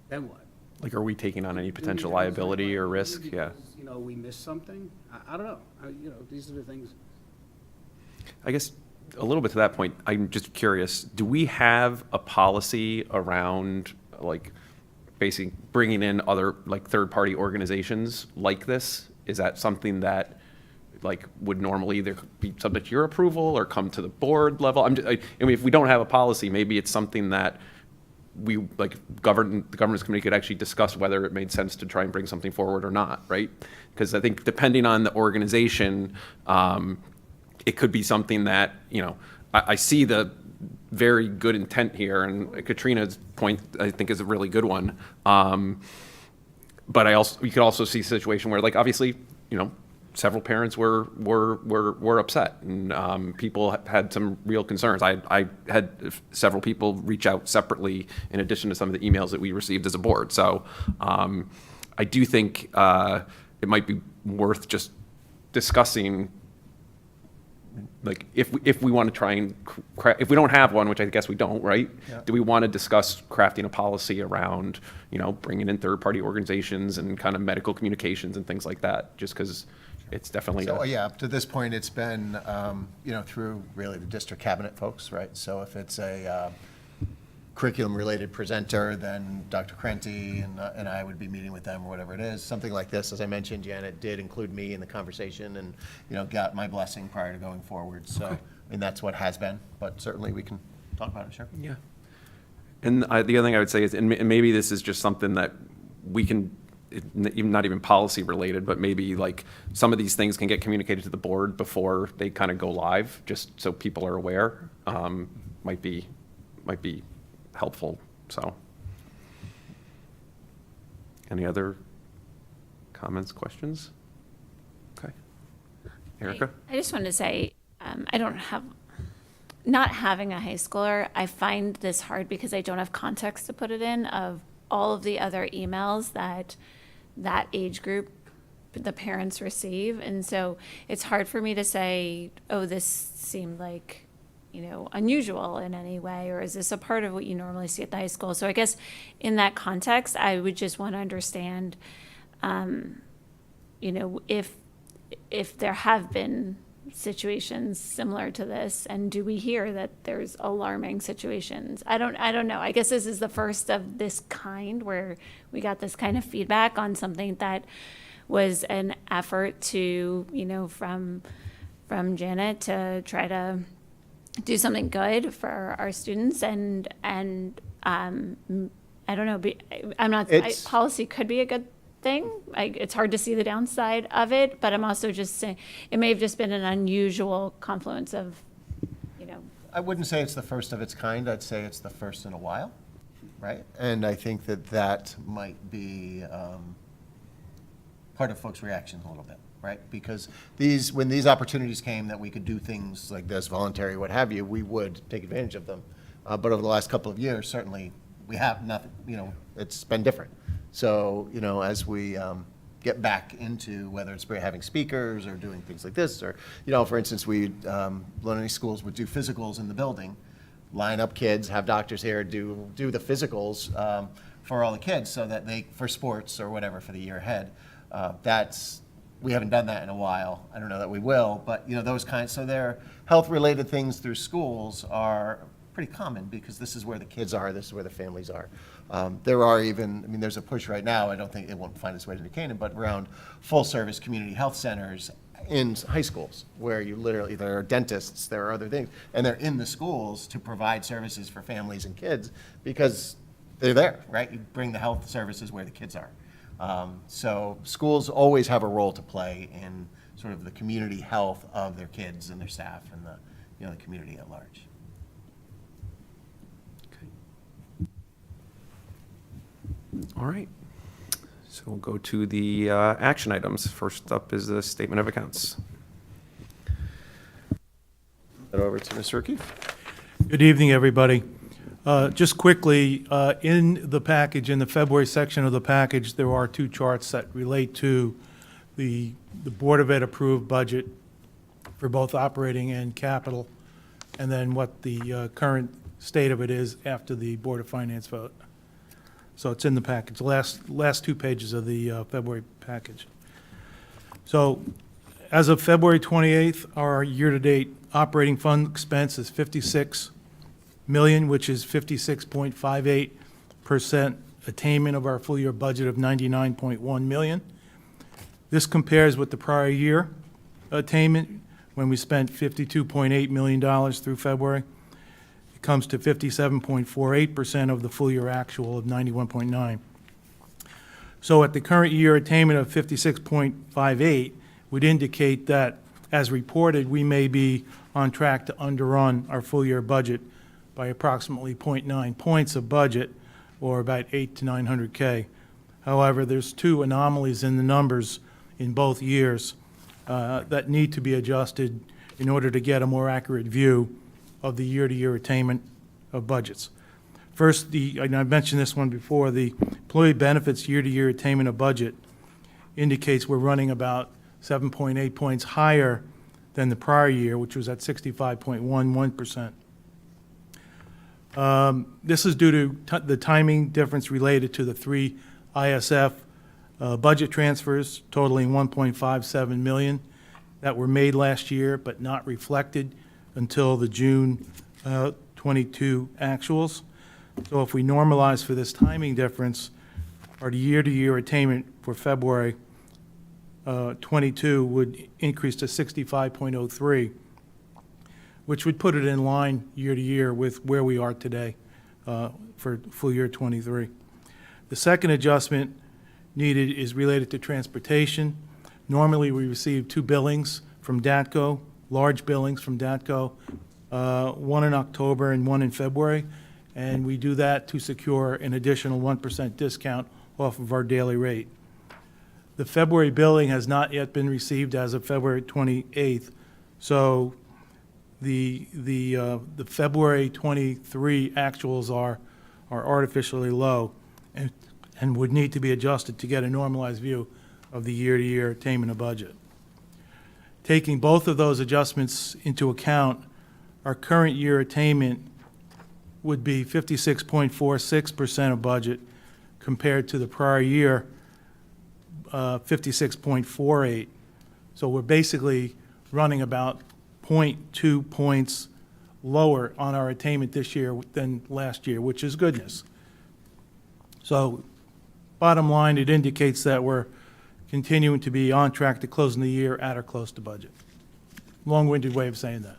Then what? Like, are we taking on any potential liability or risk? Yeah. Because, you know, we missed something? I don't know. You know, these are the things. I guess a little bit to that point, I'm just curious, do we have a policy around, like, basically bringing in other, like, third-party organizations like this? Is that something that, like, would normally either be subject to your approval or come to the board level? I mean, if we don't have a policy, maybe it's something that we, like, the governance committee could actually discuss whether it made sense to try and bring something forward or not, right? Because I think depending on the organization, it could be something that, you know, I see the very good intent here, and Katrina's point, I think, is a really good one. But you could also see a situation where, like, obviously, you know, several parents were upset, and people had some real concerns. I had several people reach out separately in addition to some of the emails that we received as a board. So I do think it might be worth just discussing, like, if we want to try and if we don't have one, which I guess we don't, right? Yeah. Do we want to discuss crafting a policy around, you know, bringing in third-party organizations and kind of medical communications and things like that? Just because it's definitely So, yeah, up to this point, it's been, you know, through really the district cabinet folks, right? So if it's a curriculum-related presenter, then Dr. Krenti and I would be meeting with them or whatever it is. Something like this, as I mentioned, Janet did include me in the conversation and, you know, got my blessing prior to going forward. So, I mean, that's what has been, but certainly we can talk about it, sure. Yeah. And the other thing I would say is, and maybe this is just something that we can, not even policy related, but maybe like some of these things can get communicated to the board before they kind of go live, just so people are aware, might be helpful. So, any other comments, questions? Okay. Erica? I just wanted to say, not having a high schooler, I find this hard because I don't have context to put it in of all of the other emails that age group, the parents receive. And so it's hard for me to say, oh, this seemed like, you know, unusual in any way, or is this a part of what you normally see at the high school? So I guess in that context, I would just want to understand, you know, if there have been situations similar to this, and do we hear that there's alarming situations? I don't know. I guess this is the first of this kind where we got this kind of feedback on something that was an effort to, you know, from Janet to try to do something good for our students, and I don't know. I'm not. Policy could be a good thing. It's hard to see the downside of it, but I'm also just saying it may have just been an unusual confluence of, you know. I wouldn't say it's the first of its kind. I'd say it's the first in a while, right? And I think that might be part of folks' reactions a little bit, right? Because when these opportunities came that we could do things like this, voluntary, what have you, we would take advantage of them. But over the last couple of years, certainly we have nothing, you know, it's been different. So, you know, as we get back into whether it's having speakers or doing things like this, or, you know, for instance, learning schools would do physicals in the building, line up kids, have doctors here do the physicals for all the kids so that for sports or whatever for the year ahead. That's we haven't done that in a while. I don't know that we will, but, you know, those kinds, so their health-related things through schools are pretty common because this is where the kids are, this is where the families are. There are even, I mean, there's a push right now, I don't think it won't find its way to New Canaan, but around full-service community health centers in high schools, where you literally, there are dentists, there are other things, and they're in the schools to provide services for families and kids because they're there, right? You bring the health services where the kids are. So schools always have a role to play in sort of the community health of their kids and their staff and the, you know, the community at large. All right. So we'll go to the action items. First up is the statement of accounts. Head over to Mr. O'Keefe. Good evening, everybody. Just quickly, in the package, in the February section of the package, there are two charts that relate to the Board of Ed approved budget for both operating and capital, and then what the current state of it is after the Board of Finance vote. So it's in the package, last 2 pages of the February package. So as of February 28th, our year-to-date operating fund expense is $56 million, which is 56.58% attainment of our full-year budget of $99.1 million. This compares with the prior year attainment, when we spent $52.8 million through February. It comes to 57.48% of the full-year actual of 91.9. So at the current year attainment of 56.58, would indicate that, as reported, we may be on track to underrun our full-year budget by approximately 0.9 points of budget, or about 800 to 900K. However, there's two anomalies in the numbers in both years that need to be adjusted in order to get a more accurate view of the year-to-year attainment of budgets. First, and I mentioned this one before, the employee benefits year-to-year attainment of budget indicates we're running about 7.8 points higher than the prior year, which was at 65.11%. This is due to the timing difference related to the 3 ISF budget transfers totaling $1.57 million that were made last year but not reflected until the June 22 actuals. So if we normalize for this timing difference, our year-to-year attainment for February 22 would increase to 65.03, which would put it in line year-to-year with where we are today for full year 23. The second adjustment needed is related to transportation. Normally, we receive 2 billings from DATCO, large billings from DATCO, one in October and one in February, and we do that to secure an additional 1% discount off of our daily rate. The February billing has not yet been received as of February 28th, so the February 23 actuals are artificially low and would need to be adjusted to get a normalized view of the year-to-year attainment of budget. Taking both of those adjustments into account, our current year attainment would be 56.46% of budget compared to the prior year, 56.48. So we're basically running about 0.2 points lower on our attainment this year than last year, which is good news. So bottom line, it indicates that we're continuing to be on track to closing the year at or close to budget. Long-winded way of saying that.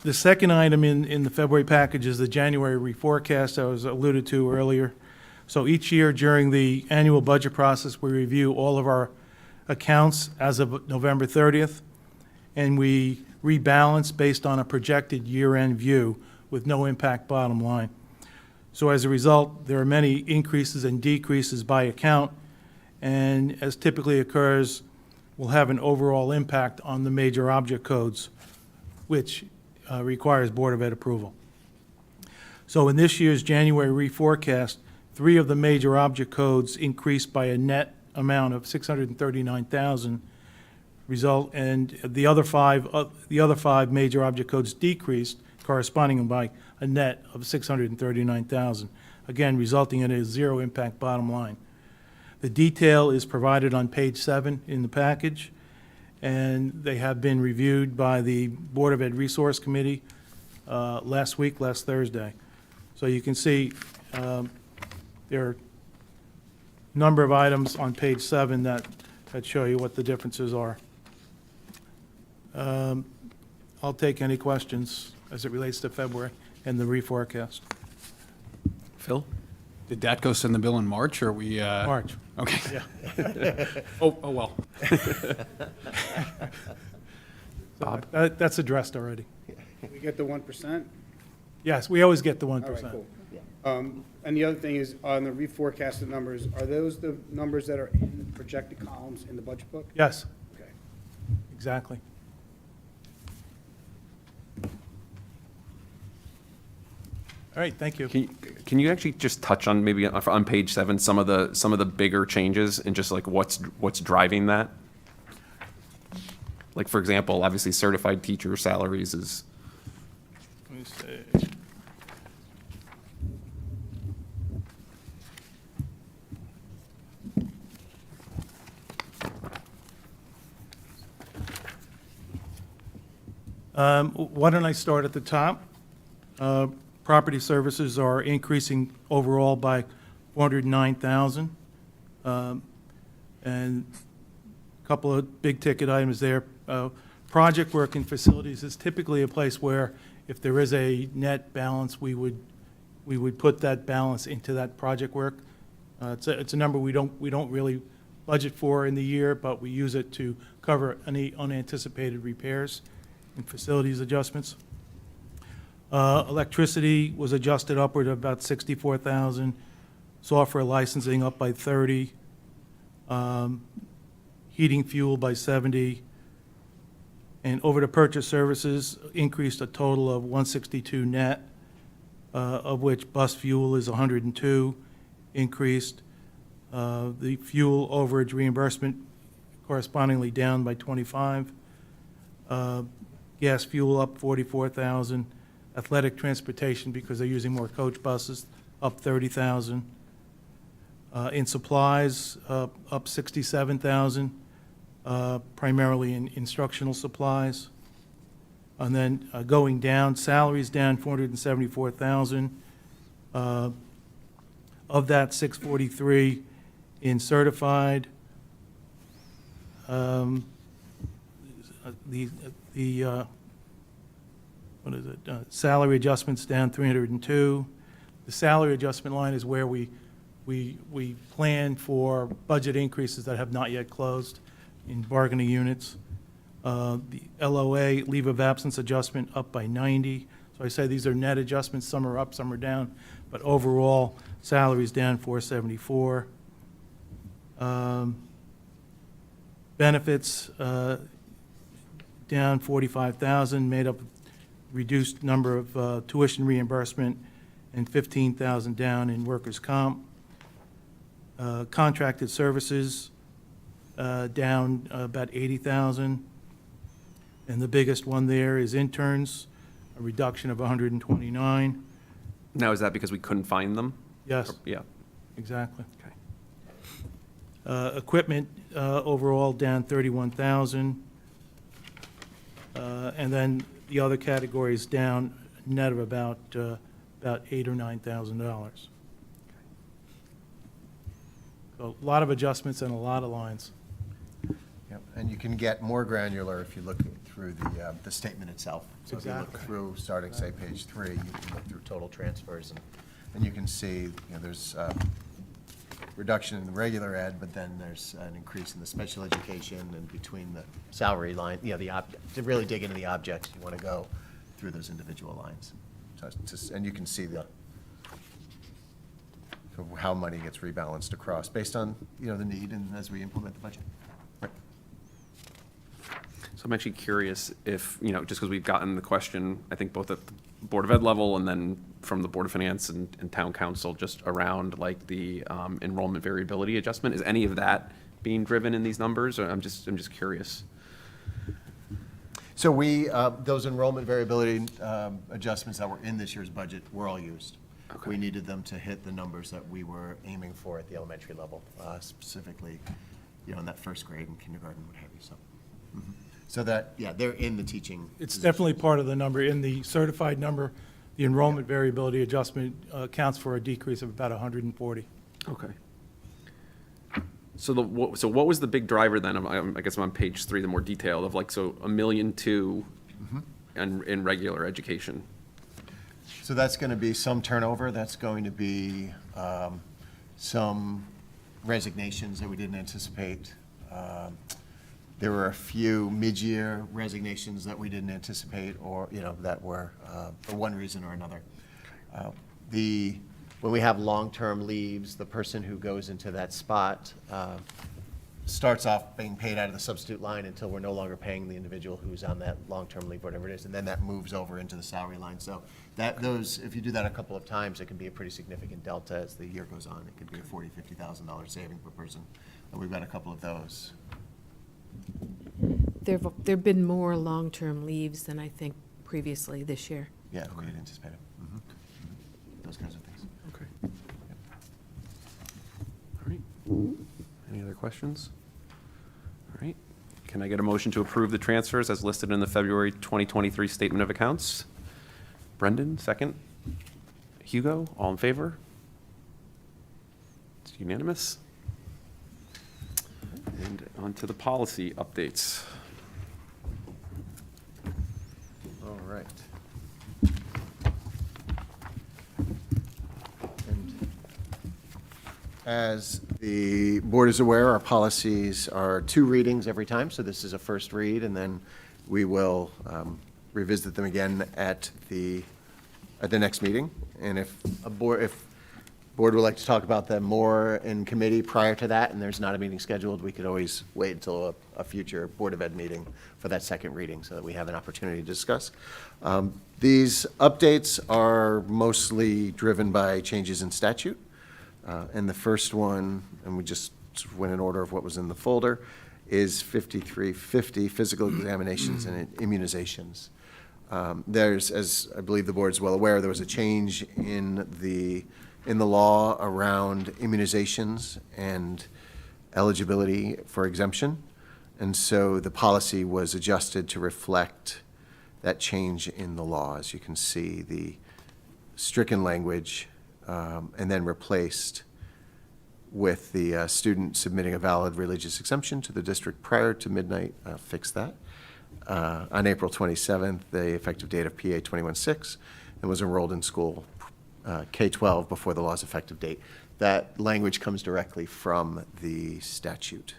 The second item in the February package is the January reforecast I was alluded to earlier. So each year during the annual budget process, we review all of our accounts as of November 30th, and we rebalance based on a projected year-end view with no impact bottom line. So as a result, there are many increases and decreases by account, and as typically occurs, will have an overall impact on the major object codes, which requires Board of Ed approval. So in this year's January reforecast, 3 of the major object codes increased by a net amount of $639,000 result, and the other five major object codes decreased, corresponding by a net of $639,000, again resulting in a zero impact bottom line. The detail is provided on page 7 in the package, and they have been reviewed by the Board of Ed Resource Committee last Thursday. So you can see there are a number of items on page 7 that show you what the differences are. I'll take any questions as it relates to February and the reforecast. Phil? Did DATCO send the bill in March, or we? March. Okay. Yeah. Oh, well. Bob? That's addressed already. We get the 1%? Yes, we always get the 1%. All right, cool. And the other thing is, on the reforecasted numbers, are those the numbers that are in the projected columns in the budget book? Yes, Okay. exactly. All right, thank you. Can you actually just touch on maybe on page 7 some of the bigger changes and just like what's driving that? Like, for example, obviously certified teacher salaries is. Let me see. Why don't I start at the top? Property services are increasing overall by 409,000. And a couple of big ticket items there. Project work in facilities is typically a place where if there is a net balance, we would put that balance into that project work. It's a number we don't really budget for in the year, but we use it to cover any unanticipated repairs and facilities adjustments. Electricity was adjusted upward of about 64,000. Software licensing up by 30. Heating fuel by 70. And over to purchase services increased a total of 162 net, of which bus fuel is 102 increased. The fuel overage reimbursement correspondingly down by 25. Gas fuel up 44,000. Athletic transportation, because they're using more coach buses, up 30,000. In supplies, up 67,000, primarily in instructional supplies. And then going down, salaries down 474,000. Of that, 643 in certified. What is it? Salary adjustments down 302. The salary adjustment line is where we plan for budget increases that have not yet closed in bargaining units. The LOA, leave of absence adjustment, up by 90. So I say these are net adjustments. Some are up, some are down. But overall, salaries down 474. Benefits down 45,000, made up of reduced number of tuition reimbursement and 15,000 down in workers' comp. Contracted services down about 80,000. And the biggest one there is interns, a reduction of 129. Now, is that because we couldn't find them? Yes. Yeah. Exactly. Okay. Equipment overall down 31,000. And then the other categories down net of about $8,000 or $9,000. So a lot of adjustments and a lot of lines. Yep, and you can get more granular if you look through the statement itself. So if you look Exactly. through, starting, say, page 3, you can look through total transfers, and you can see, there's reduction in the regular ed, but then there's an increase in the special education, and between the salary line, to really dig into the objects, you want to go through those individual lines. So and you can see how money gets rebalanced across based on, the need and as we implement the budget. So I'm actually curious if, just because we've gotten the question, I think both at the Board of Ed level and then from the Board of Finance and Town Council, just around like the enrollment variability adjustment. Is any of that being driven in these numbers? Or I'm just curious. So those enrollment variability adjustments that were in this year's budget were all used. we needed them to hit the numbers that we were aiming for at the elementary level, specifically, in that first grade and kindergarten, what have you, so. Mhm. So that, yeah, they're in the teaching. It's positions. definitely part of the number. In the certified number, the enrollment variability adjustment accounts for a decrease of about 140. Okay. So what was the big driver then? I guess I'm on page 3, the more detailed of like, so 1.2 million in regular education. So that's going to be some turnover, that's going to be some resignations that we didn't anticipate. There were a few mid-year resignations that we didn't anticipate, or, that were for one reason or another. When we have long-term leaves, the person who goes into that spot starts off being paid out of the substitute line until we're no longer paying the individual who's on that long-term leave, whatever it is, and then that moves over into the salary line. So if you do that a couple of times, it can be a pretty significant delta as the year goes on. It could be a $40,000, $50,000 saving per person, and we've got a couple of those. There've been more long-term leaves than I think previously this year. Yeah, we had anticipated. Those kinds of things. Okay. All right. Any other questions? All right. Can I get a motion to approve the transfers as listed in the February 2023 Statement of Accounts? Brendan, second. Hugo, all in favor? It's unanimous. And on to the policy updates. All right. And as the board is aware, our policies are 2 readings every time, so this is a first read, and then we will revisit them again at the next meeting. And if board would like to talk about them more in committee prior to that, and there's not a meeting scheduled, we could always wait until a future Board of Ed meeting for that second reading so that we have an opportunity to discuss. These updates are mostly driven by changes in statute. And the first one, and we just went in order of what was in the folder, is 5350, physical examinations and immunizations. There's, as I believe the board is well aware, there was a change in the law around immunizations and eligibility for exemption. And so the policy was adjusted to reflect that change in the law. As you can see, the stricken language and then replaced with the student submitting a valid religious exemption to the district prior to midnight, fixed that. On April 27th, the effective date of PA 21-6, and was enrolled in school K-12 before the law's effective date. That language comes directly from the statute.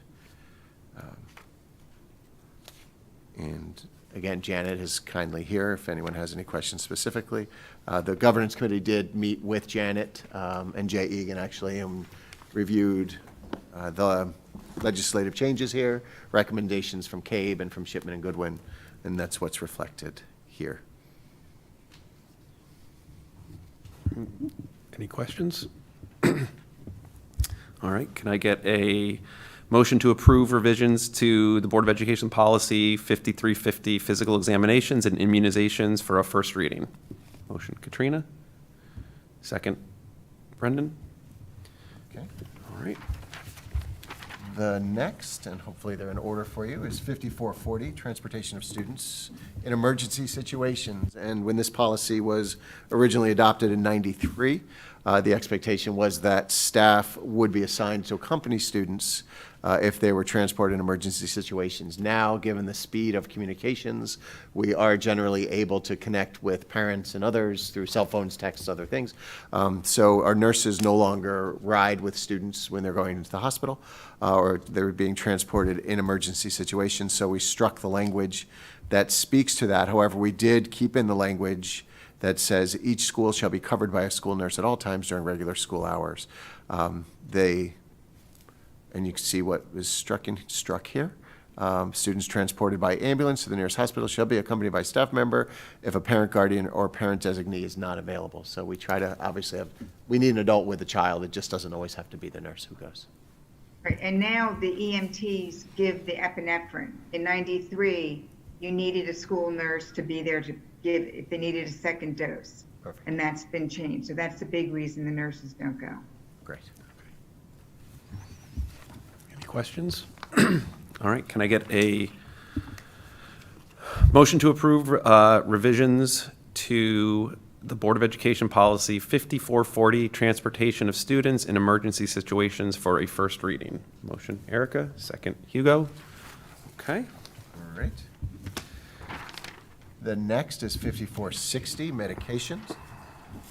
And again, Janet is kindly here if anyone has any questions specifically. The governance committee did meet with Janet and Jay Egan actually and reviewed the legislative changes here, recommendations from CABE and from Shipman and Goodwin, and that's what's reflected here. Any questions? All right, can I get a motion to approve revisions to the Board of Education Policy 5350, physical examinations and immunizations for a first reading? Motion, Katrina. Second, Brendan. Okay. All right. The next, and hopefully they're in order for you, is 5440, transportation of students in emergency situations. And when this policy was originally adopted in '93, the expectation was that staff would be assigned to accompany students if they were transported in emergency situations. Now, given the speed of communications, we are generally able to connect with parents and others through cell phones, texts, other things. So our nurses no longer ride with students when they're going into the hospital or they're being transported in emergency situations. So we struck the language that speaks to that. However, we did keep in the language that says each school shall be covered by a school nurse at all times during regular school hours. And you can see what was struck here. Students transported by ambulance to the nearest hospital shall be accompanied by a staff member if a parent, guardian, or parent designee is not available. So we try to obviously we need an adult with a child. It just doesn't always have to be the nurse who goes. Right, and now the EMTs give the epinephrine. In '93, you needed a school nurse to be there to give if they needed a second dose. Perfect. And that's been changed. So that's the big reason the nurses don't go. Great. Any questions? All right, can I get a motion to approve revisions to the Board of Education Policy 5440, Transportation of Students in Emergency Situations for a first reading? Motion, Erica. Second, Hugo. Okay. All right. The next is 5460, medications.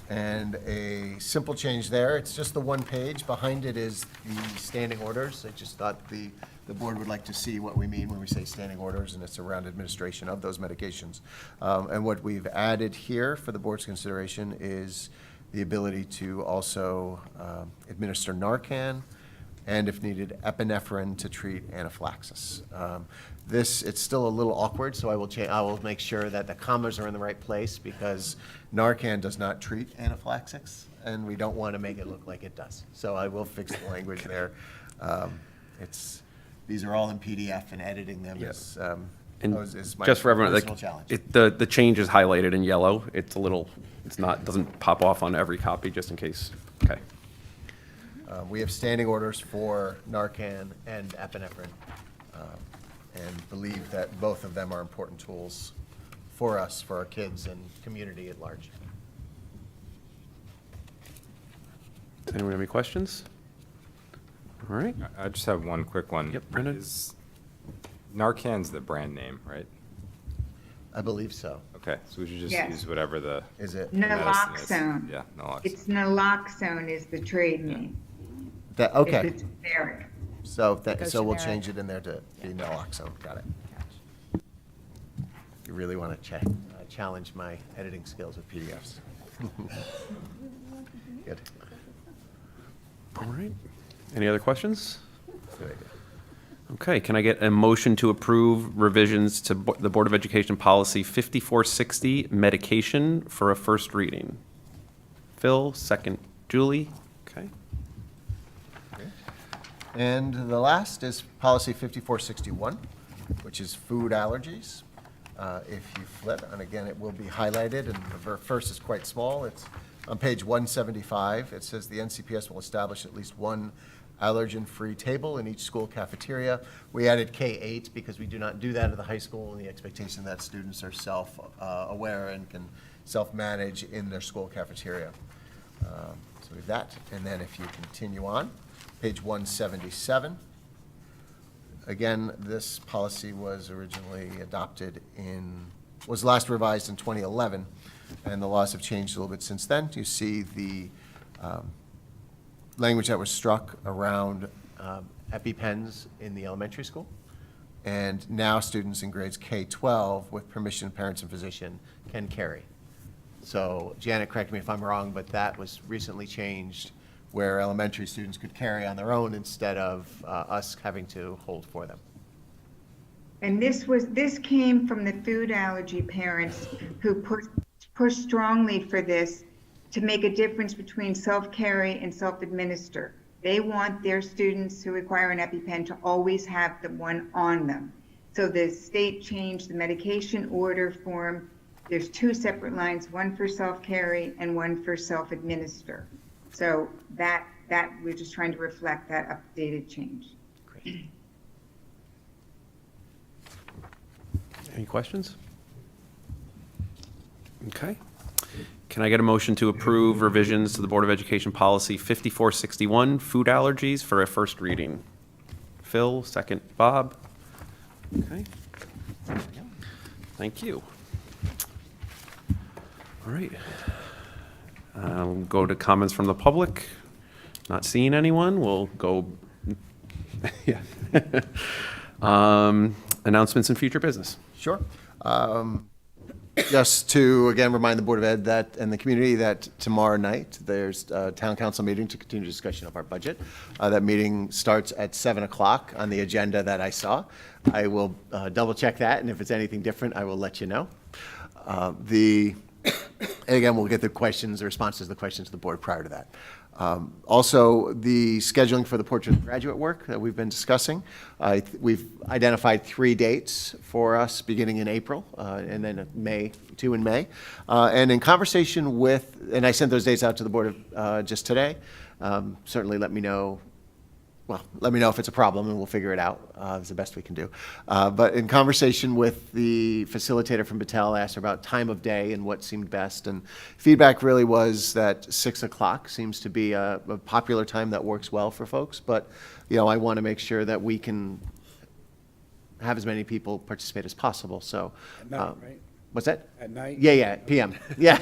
And a simple change there, it's just the one page. Behind it is the standing orders. I just thought the board would like to see what we mean when we say standing orders, and it's around administration of those medications. And what we've added here for the board's consideration is the ability to also administer Narcan, and if needed, epinephrine to treat anaphylaxis. It's still a little awkward, so I will make sure that the commas are in the right place, because Narcan does not treat anaphylaxis, and we don't want to make it look like it does. So I will fix the language there. These are all in PDF, and editing them is my Just for everyone, personal challenge. the change is highlighted in yellow. It's a little, doesn't pop off on every copy, just in case. Okay. We have standing orders for Narcan and epinephrine, and believe that both of them are important tools for us, for our kids, and community at large. Does anyone have any questions? All right. I just have one quick one. Yep, Brendan. Narcan's the brand name, right? I believe so. Okay, so we should just Yes. use whatever the Is it? medicine is. Naloxone. Yeah, naloxone. It's naloxone is the trade name. That, If okay, it's generic. so Goes we'll generic. change it in there to be naloxone, got it. You really want to challenge my editing skills with PDFs. Good. All right. Any other questions? Good idea. Okay, can I get a motion to approve revisions to the Board of Education Policy 5460, medication, for a first reading? Phil, second, Julie. Okay. And the last is policy 5461, which is food allergies. If you flip, and again, it will be highlighted, and the first is quite small. It's on page 175. It says the NCPS will establish at least one allergen-free table in each school cafeteria. We added K-8 because we do not do that at the high school, and the expectation that students are self-aware and can self-manage in their school cafeteria. So we have that, and then if you continue on, page 177. Again, this policy was originally was last revised in 2011, and the laws have changed a little bit since then. You see the language that was struck around EpiPens in the elementary school, and now students in grades K-12, with permission of parents and physician, can carry. So Janet, correct me if I'm wrong, but that was recently changed, where elementary students could carry on their own instead of us having to hold for them. And this came from the food allergy parents who pushed strongly for this to make a difference between self-carry and self-administer. They want their students who require an EpiPen to always have the one on them. So the state changed the medication order form. There's two separate lines, one for self-carry and one for self-administer. So that we're just trying to reflect that updated change. Great. Any questions? Okay. Can I get a motion to approve revisions to the Board of Education Policy 5461, food allergies, for a first reading? Phil, second, Bob. Okay. Thank you. All right. Go to comments from the public. Not seeing anyone, we'll go. Yeah. Announcements and future business. Sure. Just to, again, remind the Board of Ed that, and the community, that tomorrow night, there's a town council meeting to continue discussion of our budget. That meeting starts at 7 o'clock on the agenda that I saw. I will double check that, and if it's anything different, I will let you know. The And again, we'll get the questions, the responses to the questions to the board prior to that. Also, the scheduling for the portrait of graduate work that we've been discussing. We've identified 3 dates for us beginning in April, and then May, 2 in May. And in conversation with, and I sent those dates out to the board just today. Certainly let me know. Well, let me know if it's a problem and we'll figure it out. It's the best we can do. But in conversation with the facilitator from Battelle, I asked her about time of day and what seemed best. And feedback really was that 6 o'clock seems to be a popular time that works well for folks. But, you know, I want to make sure that we can have as many people participate as possible. So, At night, right? What's that? At night? Yeah, PM. Yeah.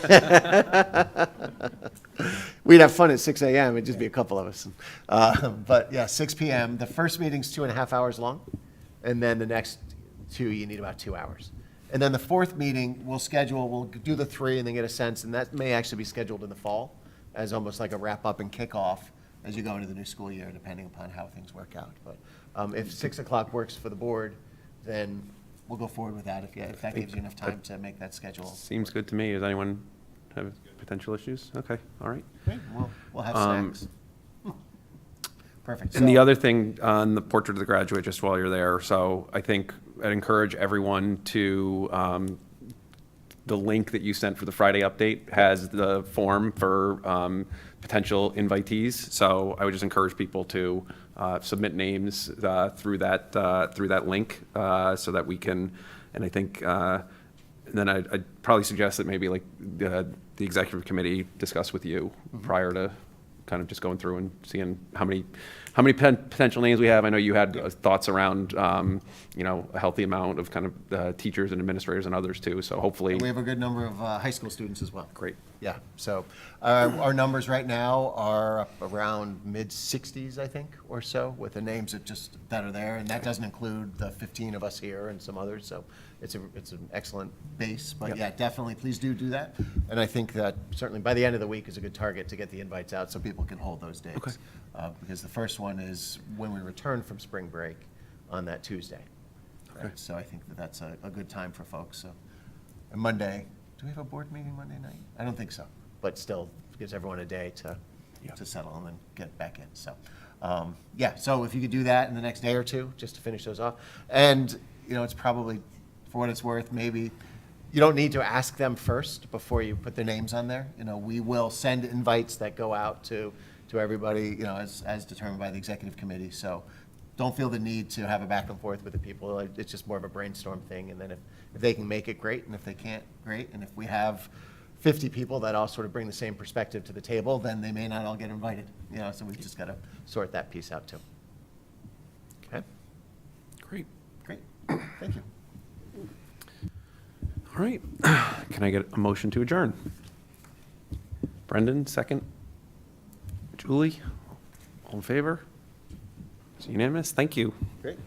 We'd have fun at 6 a.m. It'd just be a couple of us. But yeah, 6 p.m. The first meeting's 2.5 hours long, and then the next 2, you need about 2 hours. And then the fourth meeting, we'll do the 3 and then get a sense, and that may actually be scheduled in the fall as almost like a wrap-up and kickoff as you go into the new school year, depending upon how things work out. But if 6 o'clock works for the board, then we'll go forward with that if that gives you enough time to make that schedule. Seems good to me. Does anyone have potential issues? Okay, all right. Great, we'll have snacks. Perfect. And the So- other thing on the portrait of the graduate, just while you're there, so I think I'd encourage everyone to, the link that you sent for the Friday update has the form for potential invitees. So I would just encourage people to submit names through that link so that we can, and I think, then I'd probably suggest that maybe like the executive committee discuss with you prior to kind of just going through and seeing how many potential names we have. I know you had thoughts around, you know, a healthy amount of kind of teachers and administrators and others too. So hopefully. We have a good number of high school students as well. Great. Yeah, so our numbers right now are up around mid-60s, I think, or so, with the names that are there. And that doesn't include the 15 of us here and some others. So it's an excellent base. But Yep. yeah, definitely, please do that. And I think that certainly by the end of the week is a good target to get the invites out so people can hold those dates. Okay. Because the first one is when we return from spring break on that Tuesday. Okay. So I think that's a good time for folks. So, and Monday, do we have a board meeting Monday night? I don't think so, but still gives everyone a day to settle and then get back in. So, yeah, so if you could do that in the next day or two, just to finish those off. And, you know, it's probably, for what it's worth, maybe you don't need to ask them first before you put their names on there. You know, we will send invites that go out to everybody, you know, as determined by the executive committee. So don't feel the need to have a back and forth with the people. It's just more of a brainstorm thing. And then if they can make it, great. And if they can't, great. And if we have 50 people that all sort of bring the same perspective to the table, then they may not all get invited. You know, so we've just got to sort that piece out too. Okay? Great. Great. Thank you. All right. Can I get a motion to adjourn? Brendan, second. Julie, all in favor? It's unanimous. Thank you. Great.